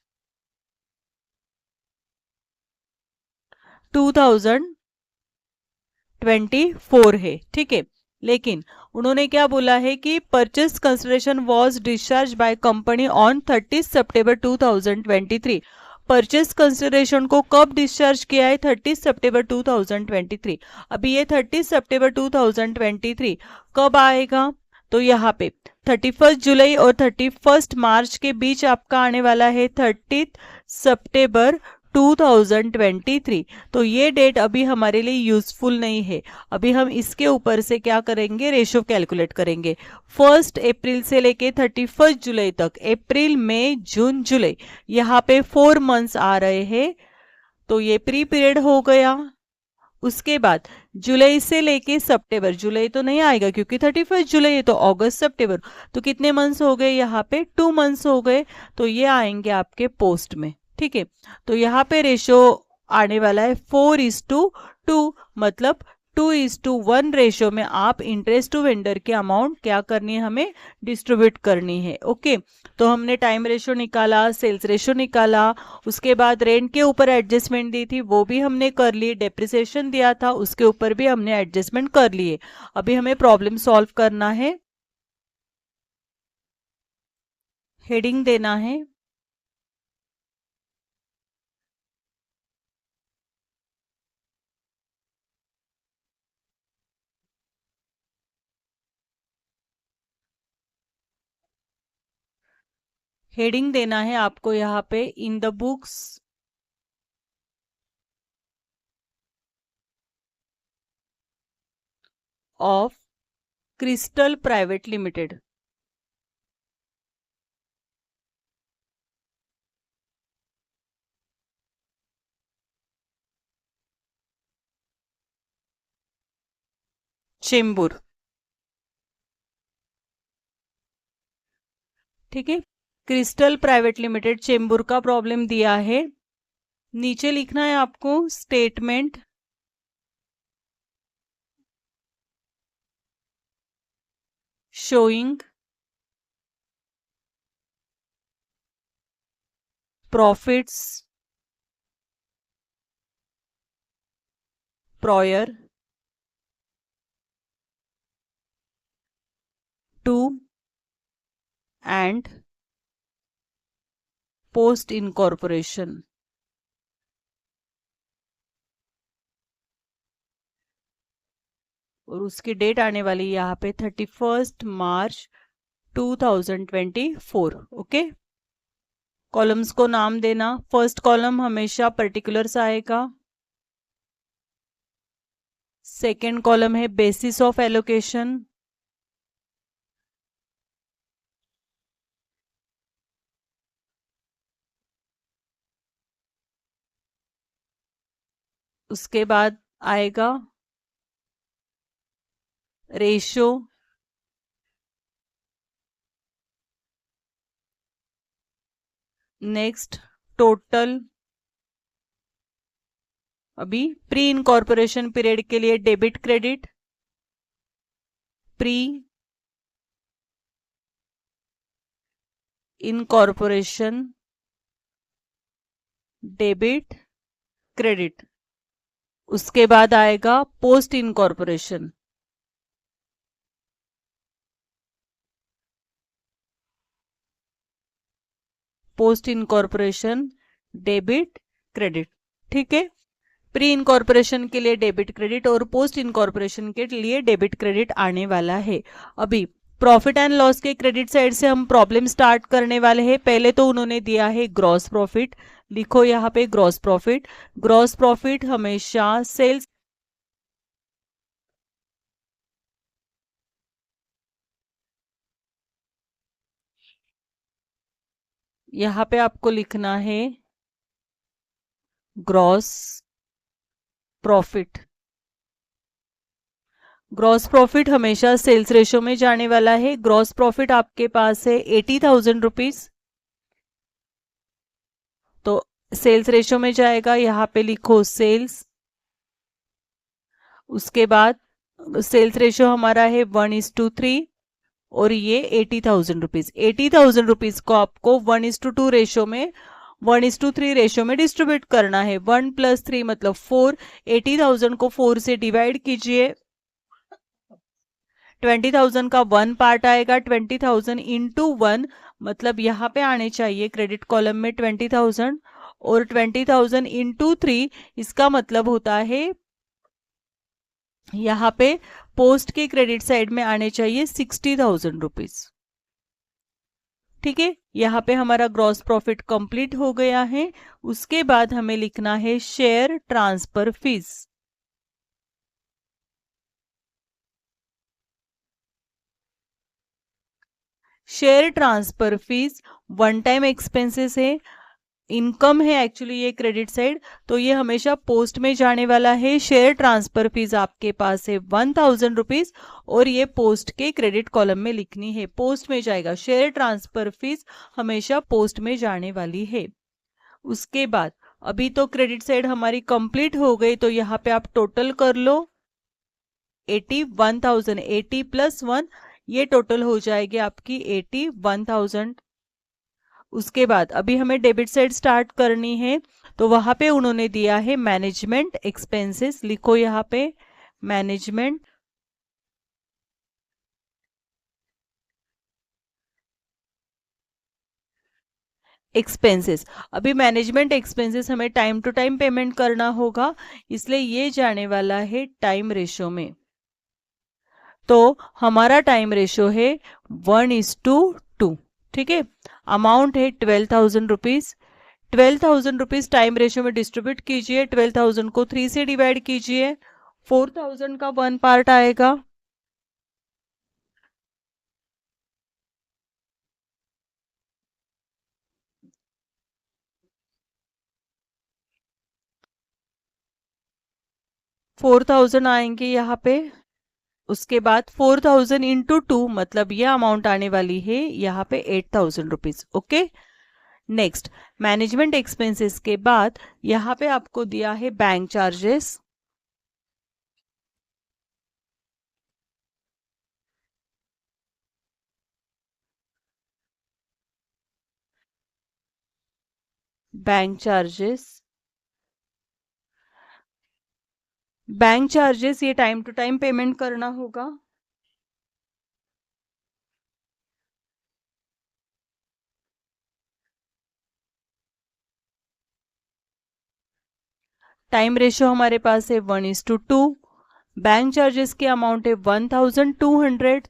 2024 है। ठीक है, लेकिन उन्होंने क्या बोला है कि purchase consideration was discharge by company on 30 September 2023। Purchase consideration को कब डिस्चार्ज किया है? 30 सितंबर 2023। अभी ये 30 सितंबर 2023 कब आएगा? तो यहाँ पे 31 जुलाई और 31 मार्च के बीच आपका आने वाला है 30 सितंबर 2023। तो ये डेट अभी हमारे लिए यूजफुल नहीं है। अभी हम इसके ऊपर से क्या करेंगे, रेशो कैलकुलेट करेंगे। 1 अप्रैल से लेके 31 जुलाई तक, अप्रैल मई जून जुलाई, यहाँ पे 4 मंथ्स आ रहे हैं, तो ये प्री पीरियड हो गया। उसके बाद जुलाई से लेके सितंबर, जुलाई तो नहीं आएगा क्योंकि 31 जुलाई है, तो अगस्त सितंबर, तो कितने मंथ्स हो गए? यहाँ पे 2 मंथ्स हो गए, तो ये आएंगे आपके पोस्ट में। ठीक है, तो यहाँ पे रेशो आने वाला है 4:2, मतलब 2:1 रेशो में आप इंटरेस्ट टू वेंडर के अमाउंट क्या करनी है, हमें डिस्ट्रीब्यूट करनी है। ओके, तो हमने टाइम रेशो निकाला, सेल्स रेशो निकाला, उसके बाद रेंट के ऊपर एडजस्टमेंट दी थी वो भी हमने कर ली, डेप्रिसिएशन दिया था उसके ऊपर भी हमने एडजस्टमेंट कर लिए। अभी हमें प्रॉब्लम सॉल्व करना है, हेडिंग देना है। हेडिंग देना है आपको यहाँ पे, in the books of crystal private limited. Chembur. ठीक है, क्रिस्टल प्राइवेट लिमिटेड चेंबूर का प्रॉब्लम दिया है। नीचे लिखना है आपको statement showing profits prior to and post incorporation. और उसकी डेट आने वाली है यहाँ पे 31 मार्च 2024। ओके, कॉलम्स को नाम देना, फर्स्ट कॉलम हमेशा पर्टिकुलर्स आएगा, सेकेंड कॉलम है बेसिस ऑफ एलोकेशन, उसके बाद आएगा रेशो, नेक्स्ट टोटल। अभी प्री इनकॉर्पोरेशन पीरियड के लिए debit credit, pre incorporation debit credit. उसके बाद आएगा post incorporation, post incorporation debit credit. ठीक है, प्री इनकॉर्पोरेशन के लिए डेबिट क्रेडिट और पोस्ट इनकॉर्पोरेशन के लिए डेबिट क्रेडिट आने वाला है। अभी प्रॉफिट एंड लॉस के क्रेडिट साइड से हम प्रॉब्लम स्टार्ट करने वाले हैं। पहले तो उन्होंने दिया है ग्रॉस प्रॉफिट, लिखो यहाँ पे ग्रॉस प्रॉफिट। ग्रॉस प्रॉफिट हमेशा सेल्स, यहाँ पे आपको लिखना है ग्रॉस प्रॉफिट। ग्रॉस प्रॉफिट हमेशा सेल्स रेशो में जाने वाला है। ग्रॉस प्रॉफिट आपके पास है 80,000 रुपीज, तो सेल्स रेशो में जाएगा, यहाँ पे लिखो सेल्स। उसके बाद सेल्स रेशो हमारा है 1:3 और ये 80,000 रुपीज। 80,000 रुपीज को आपको 1:2 रेशो में, 1:3 रेशो में डिस्ट्रीब्यूट करना है। 1 + 3 मतलब 4। 80,000 को 4 से डिवाइड कीजिए। 20,000 का 1 पार्ट आएगा। 20,000 इंटू 1 मतलब यहाँ पे आने चाहिए क्रेडिट कॉलम में 20,000, और 20,000 इंटू 3 इसका मतलब होता है यहाँ पे पोस्ट के क्रेडिट साइड में आने चाहिए 60,000 रुपीज। ठीक है, यहाँ पे हमारा ग्रॉस प्रॉफिट कंप्लीट हो गया है। उसके बाद हमें लिखना है share transfer fees. Share transfer fees one time expenses है, इनकम है एक्चुअली ये क्रेडिट साइड, तो ये हमेशा पोस्ट में जाने वाला है। शेयर ट्रांसफर फीस आपके पास है 1,000 रुपीज और ये पोस्ट के क्रेडिट कॉलम में लिखनी है, पोस्ट में जाएगा। शेयर ट्रांसफर फीस हमेशा पोस्ट में जाने वाली है। उसके बाद अभी तो क्रेडिट साइड हमारी कंप्लीट हो गई, तो यहाँ पे आप टोटल कर लो 81,000, 80 + 1 ये टोटल हो जाएगी आपकी 81,000। उसके बाद अभी हमें डेबिट साइड स्टार्ट करनी है, तो वहां पे उन्होंने दिया है मैनेजमेंट एक्सपेंसेस, लिखो यहाँ पे मैनेजमेंट एक्सपेंसेस। अभी मैनेजमेंट एक्सपेंसेस हमें टाइम टू टाइम पेमेंट करना होगा, इसलिए ये जाने वाला है टाइम रेशो में। तो हमारा टाइम रेशो है 1:2। ठीक है, अमाउंट है 12,000 रुपीज। 12,000 रुपीज टाइम रेशो में डिस्ट्रीब्यूट कीजिए। 12,000 को 3 से डिवाइड कीजिए। 4,000 का 1 पार्ट आएगा। 4,000 आएंगे यहाँ पे। उसके बाद 4,000 इंटू 2 मतलब ये अमाउंट आने वाली है यहाँ पे 8,000 rupees. Okay, next management expenses के बाद यहाँ पे आपको दिया है bank charges. Bank charges, bank charges ये टाइम टू टाइम पेमेंट करना होगा। टाइम रेशो हमारे पास है 1:2। बैंक चार्जेस की अमाउंट है 1,200।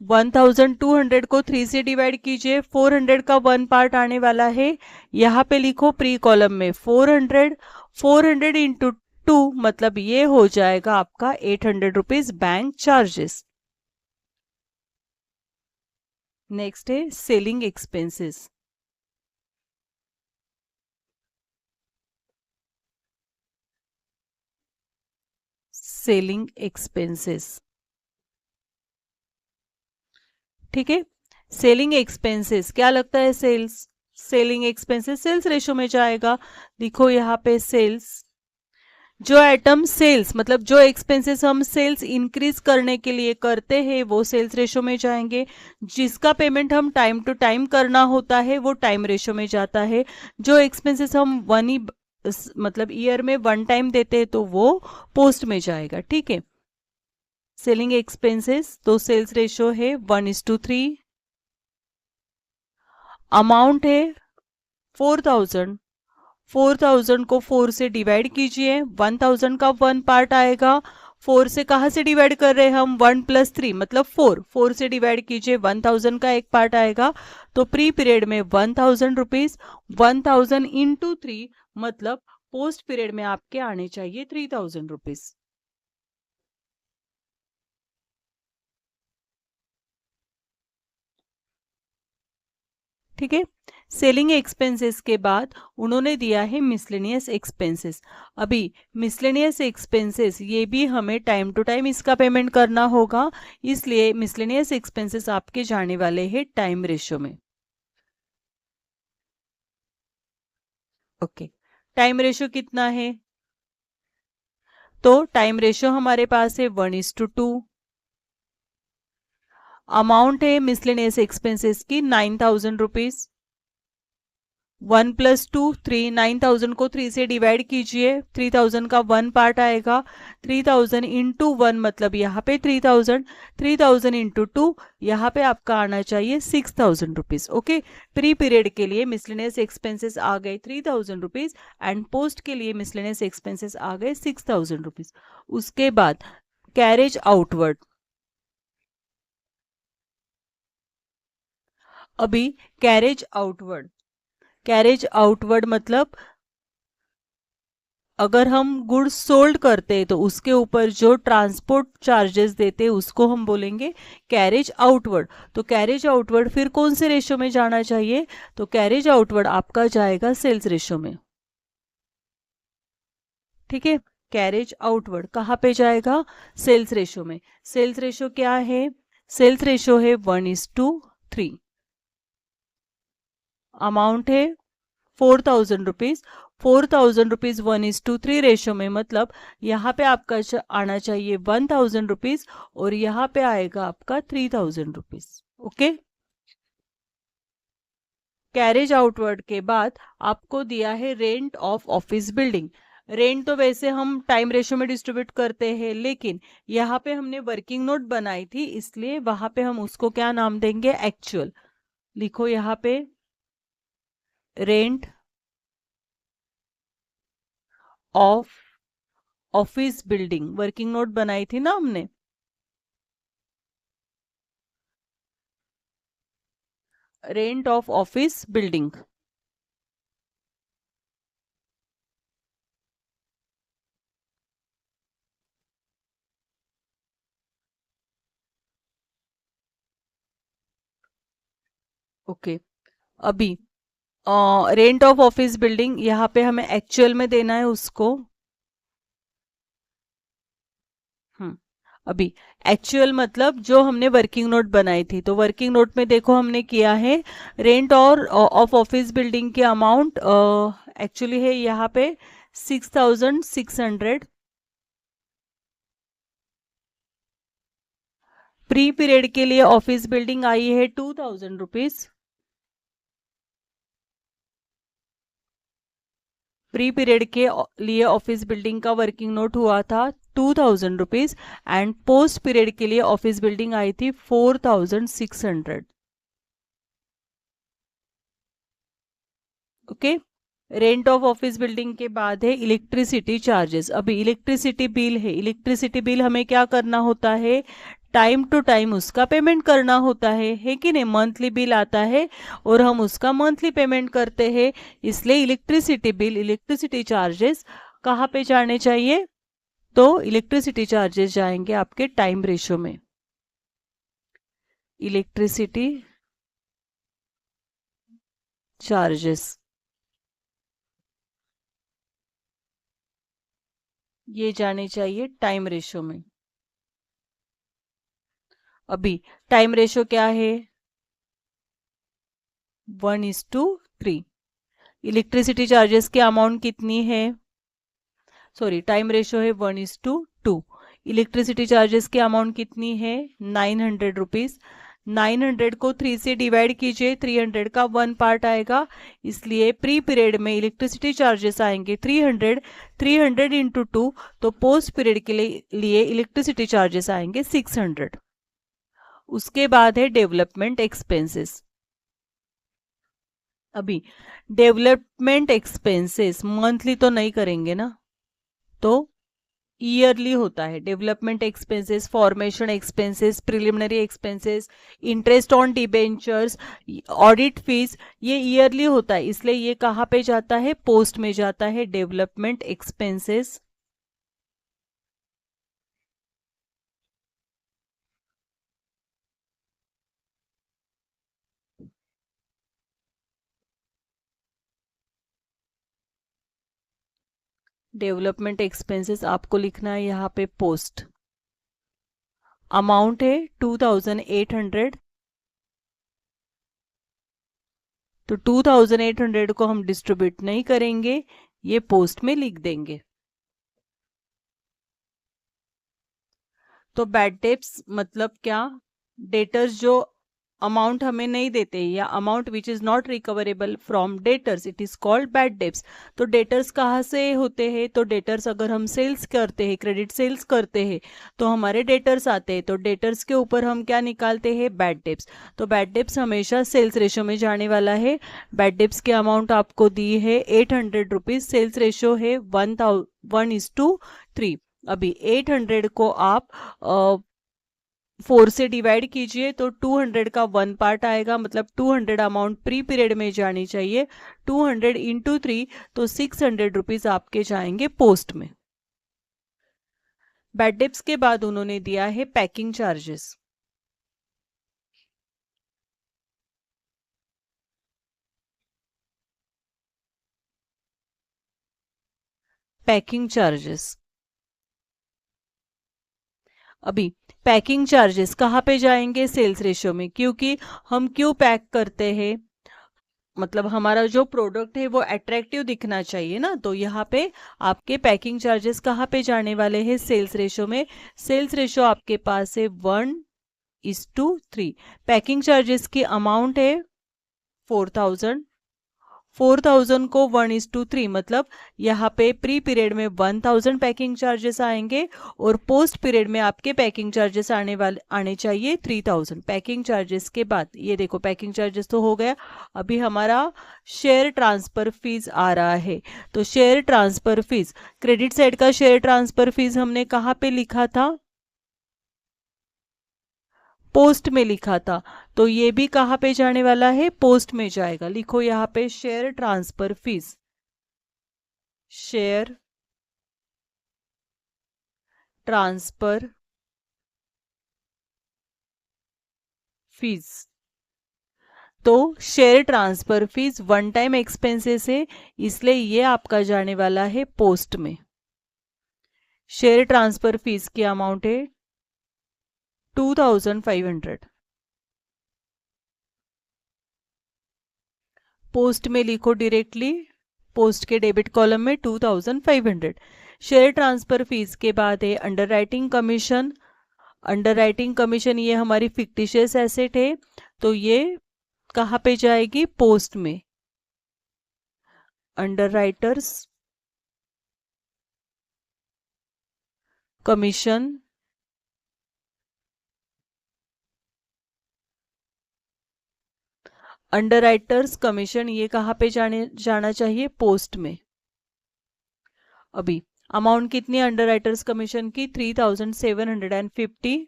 1,200 को 3 से डिवाइड कीजिए। 400 का 1 पार्ट आने वाला है, यहाँ पे लिखो प्री कॉलम में 400। 400 इंटू 2 मतलब ये हो जाएगा आपका 800 रुपीज बैंक चार्जेस। नेक्स्ट है सेलिंग एक्सपेंसेस। Selling expenses. ठीक है, सेलिंग एक्सपेंसेस क्या लगता है, सेलिंग एक्सपेंसेस सेल्स रेशो में जाएगा। देखो यहाँ पे सेल्स, जो आइटम सेल्स मतलब जो एक्सपेंसेस हम सेल्स इंक्रीज करने के लिए करते हैं वो सेल्स रेशो में जाएंगे। जिसका पेमेंट हम टाइम टू टाइम करना होता है वो टाइम रेशो में जाता है। जो एक्सपेंसेस हम मतलब ईयर में वन टाइम देते हैं तो वो पोस्ट में जाएगा। ठीक है, सेलिंग एक्सपेंसेस तो सेल्स रेशो है 1:3। अमाउंट है 4000। 4000 को 4 से डिवाइड कीजिए, 1000 का 1 पार्ट आएगा। 4 से कहाँ से डिवाइड कर रहे हैं हम, 1+3 मतलब 4। 4 से डिवाइड कीजिए, 1000 का एक पार्ट आएगा। तो प्री पीरियड में 1000 रुपीज, 1000 × 3 मतलब पोस्ट पीरियड में आपके आने चाहिए 3000 रुपीज। ठीक है, सेलिंग एक्सपेंसेस के बाद उन्होंने दिया है मिसलेनियस एक्सपेंसेस। अभी मिसलेनियस एक्सपेंसेस ये भी हमें टाइम टू टाइम इसका पेमेंट करना होगा, इसलिए मिसलेनियस एक्सपेंसेस आपके जाने वाले हैं टाइम रेशो में। ओके, टाइम रेशो कितना है, तो टाइम रेशो हमारे पास है 1:2। अमाउंट है मिसलेनियस एक्सपेंसेस की 9000 रुपीज। 1+2 3, 9000 को 3 से डिवाइड कीजिए, 3000 का 1 पार्ट आएगा। 3000 × 1 मतलब यहाँ पे 3000, 3000 × 2 यहाँ पे आपका आना चाहिए 6000 रुपीज। ओके, प्री पीरियड के लिए मिसलेनियस एक्सपेंसेस आ गए 3000 रुपीज एंड पोस्ट के लिए मिसलेनियस एक्सपेंसेस आ गए 6000 रुपीज। उसके बाद कैरेज आउटवर्ड। अभी कैरेज आउटवर्ड मतलब अगर हम गुड्स सोल्ड करते हैं तो उसके ऊपर जो ट्रांसपोर्ट चार्जेस देते हैं उसको हम बोलेंगे कैरेज आउटवर्ड। तो कैरेज आउटवर्ड फिर कौन से रेशो में जाना चाहिए, तो कैरेज आउटवर्ड आपका जाएगा सेल्स रेशो में। ठीक है, कैरेज आउटवर्ड कहाँ पे जाएगा, सेल्स रेशो में। सेल्स रेशो क्या है, सेल्स रेशो है 1:3। अमाउंट है 4000 रुपीज। 4000 रुपीज 1:3 रेशो में मतलब यहाँ पे आपका आना चाहिए 1000 रुपीज और यहाँ पे आएगा आपका 3000 रुपीज। ओके, कैरेज आउटवर्ड के बाद आपको दिया है rent of office building. Rent तो वैसे हम टाइम रेशो में डिस्ट्रीब्यूट करते हैं, लेकिन यहाँ पे हमने वर्किंग नोट बनाई थी इसलिए वहां पे हम उसको क्या नाम देंगे, एक्चुअल। लिखो यहाँ पे rent of office building, working note बनाई थी ना हमने। Rent of office building. Okay, अभी रेंट ऑफ ऑफिस बिल्डिंग यहाँ पे हमें एक्चुअल में देना है उसको। अभी एक्चुअल मतलब जो हमने वर्किंग नोट बनाई थी, तो वर्किंग नोट में देखो हमने किया है रेंट और ऑफ ऑफिस बिल्डिंग के अमाउंट एक्चुअली है यहाँ पे 6600। प्री पीरियड के लिए ऑफिस बिल्डिंग आई है 2000 रुपीज। प्री पीरियड के लिए ऑफिस बिल्डिंग का वर्किंग नोट हुआ था 2000 रुपीज एंड पोस्ट पीरियड के लिए ऑफिस बिल्डिंग आई थी 4600। Okay, rent of office building के बाद है इलेक्ट्रिसिटी चार्जेस। अभी इलेक्ट्रिसिटी बिल है, इलेक्ट्रिसिटी बिल हमें क्या करना होता है, टाइम टू टाइम उसका पेमेंट करना होता है कि नहीं। मंथली बिल आता है और हम उसका मंथली पेमेंट करते हैं, इसलिए इलेक्ट्रिसिटी बिल, इलेक्ट्रिसिटी चार्जेस कहाँ पे जाने चाहिए, तो इलेक्ट्रिसिटी चार्जेस जाएंगे आपके टाइम रेशो में। इलेक्ट्रिसिटी चार्जेस ये जाने चाहिए टाइम रेशो में। अभी टाइम रेशो क्या है? 1:3। इलेक्ट्रिसिटी चार्जेस की अमाउंट कितनी है? सॉरी, टाइम रेशो है 1:2। इलेक्ट्रिसिटी चार्जेस की अमाउंट कितनी है? 900 रुपीज। 900 को 3 से डिवाइड कीजिए, 300 का 1 पार्ट आएगा, इसलिए प्री पीरियड में इलेक्ट्रिसिटी चार्जेस आएंगे 300। 300 इंटू 2, तो पोस्ट पीरियड के लिए इलेक्ट्रिसिटी चार्जेस आएंगे 600। उसके बाद है डेवलपमेंट एक्सपेंसेस। अभी डेवलपमेंट एक्सपेंसेस मंथली तो नहीं करेंगे ना, तो ईयरली होता है। Development expenses, formation expenses, preliminary expenses, interest on debentures, audit fees, ये ईयरली होता है, इसलिए ये कहाँ पे जाता है? पोस्ट में जाता है, डेवलपमेंट एक्सपेंसेस। डेवलपमेंट एक्सपेंसेस आपको लिखना है यहाँ पे पोस्ट। अमाउंट है 2800, तो 2800 को हम डिस्ट्रीब्यूट नहीं करेंगे, ये पोस्ट में लिख देंगे। तो बैड डेट्स मतलब क्या? डेटर्स जो अमाउंट हमें नहीं देते, या amount which is not recoverable from debtors, it is called bad debts. तो डेटर्स कहाँ से होते हैं? तो डेटर्स अगर हम सेल्स करते हैं, क्रेडिट सेल्स करते हैं, तो हमारे डेटर्स आते हैं, तो डेटर्स के ऊपर हम क्या निकालते हैं? Bad debts. तो बैड डेट्स हमेशा सेल्स रेशो में जाने वाला है। बैड डेट्स की अमाउंट आपको दी है 800 रुपीज, सेल्स रेशो है 1:3। अभी 800 को आप 4 से डिवाइड कीजिए, तो 200 का 1 पार्ट आएगा, मतलब 200 अमाउंट प्री पीरियड में जानी चाहिए। 200 इंटू 3, तो 600 रुपीज आपके जाएंगे पोस्ट में। बैड डेट्स के बाद उन्होंने दिया है पैकिंग चार्जेस। पैकिंग चार्जेस, अभी पैकिंग चार्जेस कहाँ पे जाएंगे? सेल्स रेशियो में, क्योंकि हम क्यों पैक करते हैं? मतलब हमारा जो प्रोडक्ट है वो अट्रैक्टिव दिखना चाहिए ना, तो यहाँ पे आपके पैकिंग चार्जेस कहाँ पे जाने वाले हैं? सेल्स रेशो में। सेल्स रेशो आपके पास है 1:3। पैकिंग चार्जेस की अमाउंट है 4000। 4000 को 1:3, मतलब यहाँ पे प्री पीरियड में 1000 पैकिंग चार्जेस आएंगे, और पोस्ट पीरियड में आपके पैकिंग चार्जेस आने चाहिए 3000। पैकिंग चार्जेस के बाद ये देखो, पैकिंग चार्जेस तो हो गया। अभी हमारा शेयर ट्रांसफर फीस आ रहा है। तो share transfer fees, credit side का शेयर ट्रांसफर फीस हमने कहाँ पे लिखा था? पोस्ट में लिखा था, तो ये भी कहाँ पे जाने वाला है? पोस्ट में जाएगा। लिखो यहाँ पे share transfer fees. Share transfer fees, तो share transfer fees one time expenses है, इसलिए ये आपका जाने वाला है पोस्ट में। शेयर ट्रांसफर फीस की अमाउंट है 2500। पोस्ट में लिखो डायरेक्टली, पोस्ट के डेबिट कॉलम में 2500। शेयर ट्रांसफर फीस के बाद है underwriting commission. Underwriting commission ये हमारी फिक्टिशियस एसेट है, तो ये कहाँ पे जाएगी? पोस्ट में। Under writers commission, under writers commission ये कहाँ पे जाना चाहिए? पोस्ट में। अभी अमाउंट कितनी है अंडर राइटर्स कमीशन की? 3750,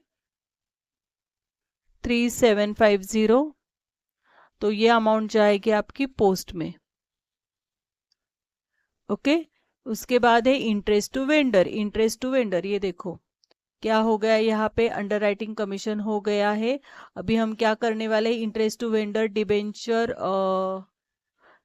3750, तो ये अमाउंट जाएगी आपकी पोस्ट में। ओके। उसके बाद है interest to vendor. Interest to vendor ये देखो क्या हो गया, यहाँ पे अंडर राइटिंग कमीशन हो गया है। अभी हम क्या करने वाले हैं? Interest to vendor, debenture,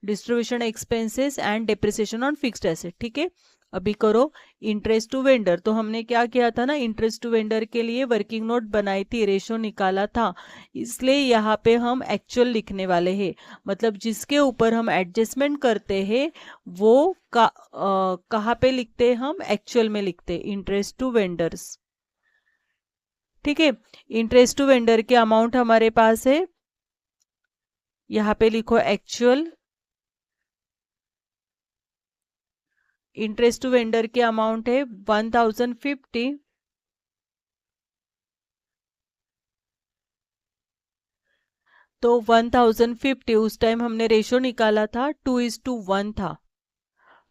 distribution expenses and depreciation on fixed asset. ठीक है, अभी करो इंटरेस्ट टू वेंडर। तो हमने क्या किया था ना, इंटरेस्ट टू वेंडर के लिए वर्किंग नोट बनाई थी, रेशो निकाला था, इसलिए यहाँ पे हम एक्चुअल लिखने वाले हैं। मतलब जिसके ऊपर हम एडजस्टमेंट करते हैं वो कहाँ पे लिखते हैं, हम एक्चुअल में लिखते हैं, इंटरेस्ट टू वेंडर्स। ठीक है, इंटरेस्ट टू वेंडर के अमाउंट हमारे पास है, यहाँ पे लिखो एक्चुअल। इंटरेस्ट टू वेंडर के अमाउंट है 1050। तो 1050 उस टाइम हमने रेशो निकाला था 2:1 था।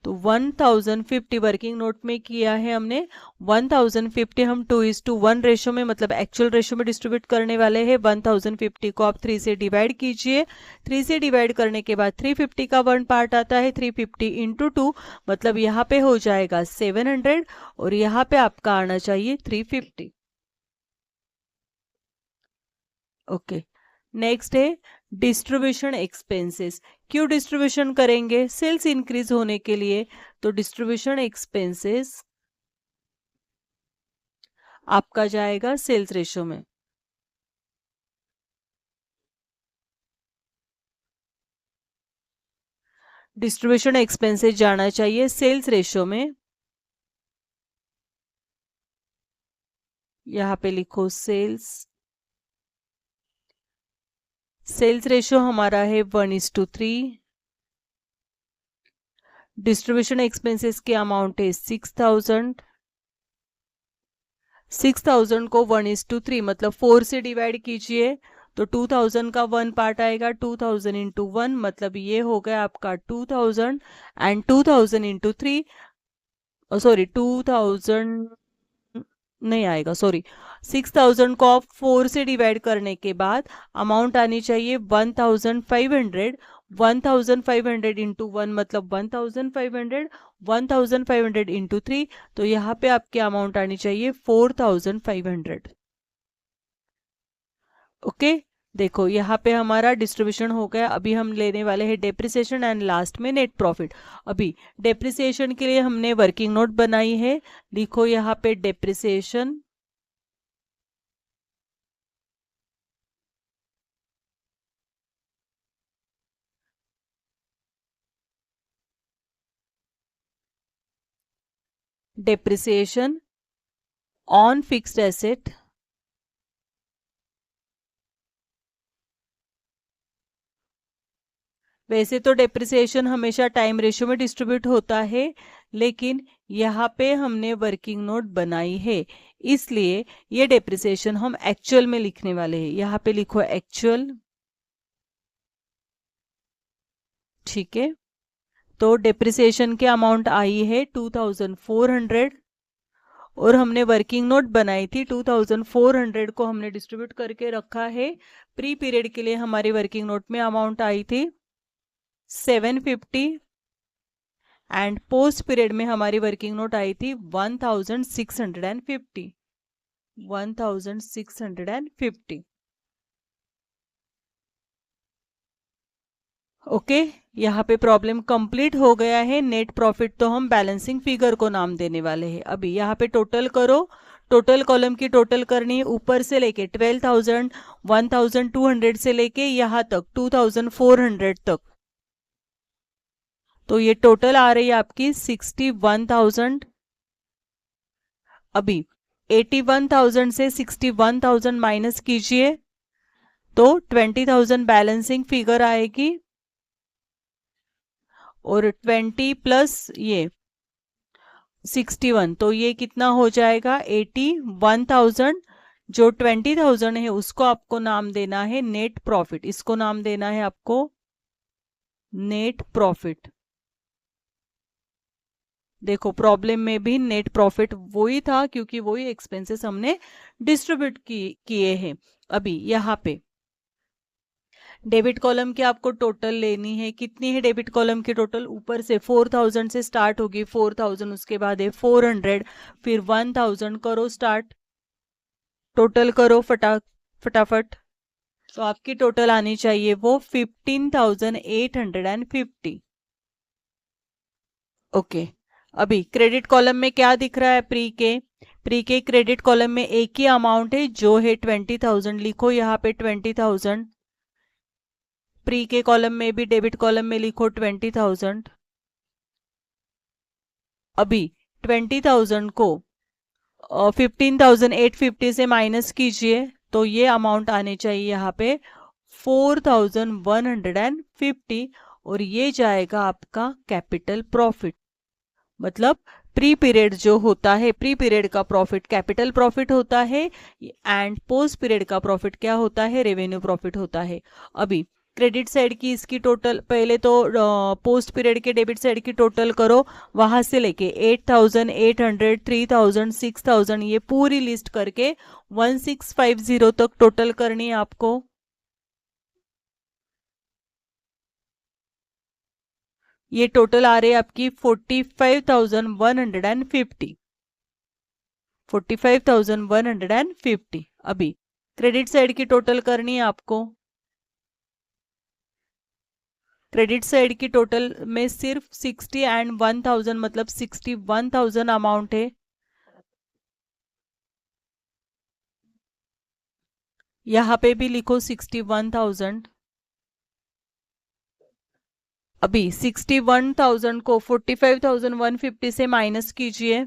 तो 1050 वर्किंग नोट में किया है हमने, 1050 हम 2:1 रेशो में, मतलब एक्चुअल रेशो में डिस्ट्रीब्यूट करने वाले हैं। 1050 को आप 3 से डिवाइड कीजिए, 3 से डिवाइड करने के बाद 350 का 1 पार्ट आता है, 350 इंटू 2, मतलब यहाँ पे हो जाएगा 700 और यहाँ पे आपका आना चाहिए 350। ओके, नेक्स्ट है डिस्ट्रीब्यूशन एक्सपेंसेस। क्यों डिस्ट्रीब्यूशन करेंगे, सेल्स इंक्रीज होने के लिए। तो डिस्ट्रीब्यूशन एक्सपेंसेस आपका जाएगा सेल्स रेशो में। डिस्ट्रीब्यूशन एक्सपेंसेस जाना चाहिए सेल्स रेशो में। यहाँ पे लिखो सेल्स, सेल्स रेशो हमारा है 1:3। डिस्ट्रीब्यूशन एक्सपेंसेस के अमाउंट है 6000। 6000 को 1:3 मतलब 4 से डिवाइड कीजिए, तो 2000 का 1 पार्ट आएगा, 2000 इंटू 1 मतलब ये हो गया आपका 2000, एंड 2000 इंटू 3, सॉरी 2000 नहीं आएगा, सॉरी 6000 को आप 4 से डिवाइड करने के बाद अमाउंट आनी चाहिए 1500। 1500 इंटू 1 मतलब 1500, 1500 इंटू 3, तो यहाँ पे आपकी अमाउंट आनी चाहिए 4500। ओके, देखो यहाँ पे हमारा डिस्ट्रीब्यूशन हो गया। अभी हम लेने वाले हैं डेप्रिसिएशन एंड लास्ट में नेट प्रॉफिट। अभी डेप्रिसिएशन के लिए हमने वर्किंग नोट बनाई है, लिखो यहाँ पे depreciation. Depreciation on fixed asset, वैसे तो डेप्रिसिएशन हमेशा टाइम रेशियो में डिस्ट्रीब्यूट होता है, लेकिन यहाँ पे हमने वर्किंग नोट बनाई है, इसलिए ये डेप्रिसिएशन हम एक्चुअल में लिखने वाले हैं। यहाँ पे लिखो एक्चुअल। ठीक है, तो डेप्रिसिएशन के अमाउंट आई है 2400 और हमने वर्किंग नोट बनाई थी 2400 को हमने डिस्ट्रीब्यूट करके रखा है। प्री पीरियड के लिए हमारी वर्किंग नोट में अमाउंट आई थी 750 एंड पोस्ट पीरियड में हमारी वर्किंग नोट आई थी 1650। 1650। ओके, यहाँ पे प्रॉब्लम कंप्लीट हो गया है। नेट प्रॉफिट तो हम बैलेंसिंग फिगर को नाम देने वाले हैं। अभी यहाँ पे टोटल करो, टोटल कॉलम की टोटल करनी है, ऊपर से लेके 12,000, 1200 से लेके यहाँ तक 2400 तक। तो ये टोटल आ रही है आपकी 61,000। अभी 81,000 से 61,000 माइनस कीजिए तो 20,000 बैलेंसिंग फिगर आएगी, और 20 प्लस ये 61, तो ये कितना हो जाएगा 81,000। जो 20,000 है उसको आपको नाम देना है नेट प्रॉफिट, इसको नाम देना है आपको नेट प्रॉफिट। देखो प्रॉब्लम में भी नेट प्रॉफिट वही था, क्योंकि वही एक्सपेंसेस हमने डिस्ट्रीब्यूट किए हैं। अभी यहाँ पे डेबिट कॉलम की आपको टोटल लेनी है, कितनी है डेबिट कॉलम की टोटल, ऊपर से 4000 से स्टार्ट होगी, 4000 उसके बाद है 400, फिर 1000 करो स्टार्ट, टोटल करो फटाफट। तो आपकी टोटल आनी चाहिए वो 15,850। ओके, अभी क्रेडिट कॉलम में क्या दिख रहा है, प्री के क्रेडिट कॉलम में एक ही अमाउंट है जो है 20,000, लिखो यहाँ पे 20,000। प्री के कॉलम में भी डेबिट कॉलम में लिखो 20,000। अभी 20,000 को 15,850 से माइनस कीजिए तो ये अमाउंट आने चाहिए यहाँ पे 4,150 और ये जाएगा आपका कैपिटल प्रॉफिट। मतलब प्री पीरियड जो होता है, प्री पीरियड का प्रॉफिट कैपिटल प्रॉफिट होता है एंड पोस्ट पीरियड का प्रॉफिट क्या होता है, रेवेन्यू प्रॉफिट होता है। अभी क्रेडिट साइड की इसकी टोटल, पहले तो पोस्ट पीरियड के डेबिट साइड की टोटल करो, वहां से लेके 8,800, 3,000, 6,000 ये पूरी लिस्ट करके 1650 तक टोटल करनी है आपको। ये टोटल आ रही है आपकी 45,150, 45,150। अभी क्रेडिट साइड की टोटल करनी है आपको। क्रेडिट साइड की टोटल में सिर्फ 60 एंड 1,000 मतलब 61,000 अमाउंट है। यहाँ पे भी लिखो 61,000। अभी 61,000 को 45,150 से माइनस कीजिए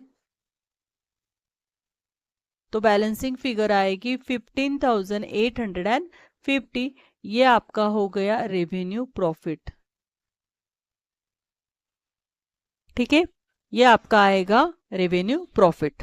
तो बैलेंसिंग फिगर आएगी 15,850। ये आपका हो गया रेवेन्यू प्रॉफिट। ठीक है, ये आपका आएगा रेवेन्यू प्रॉफिट।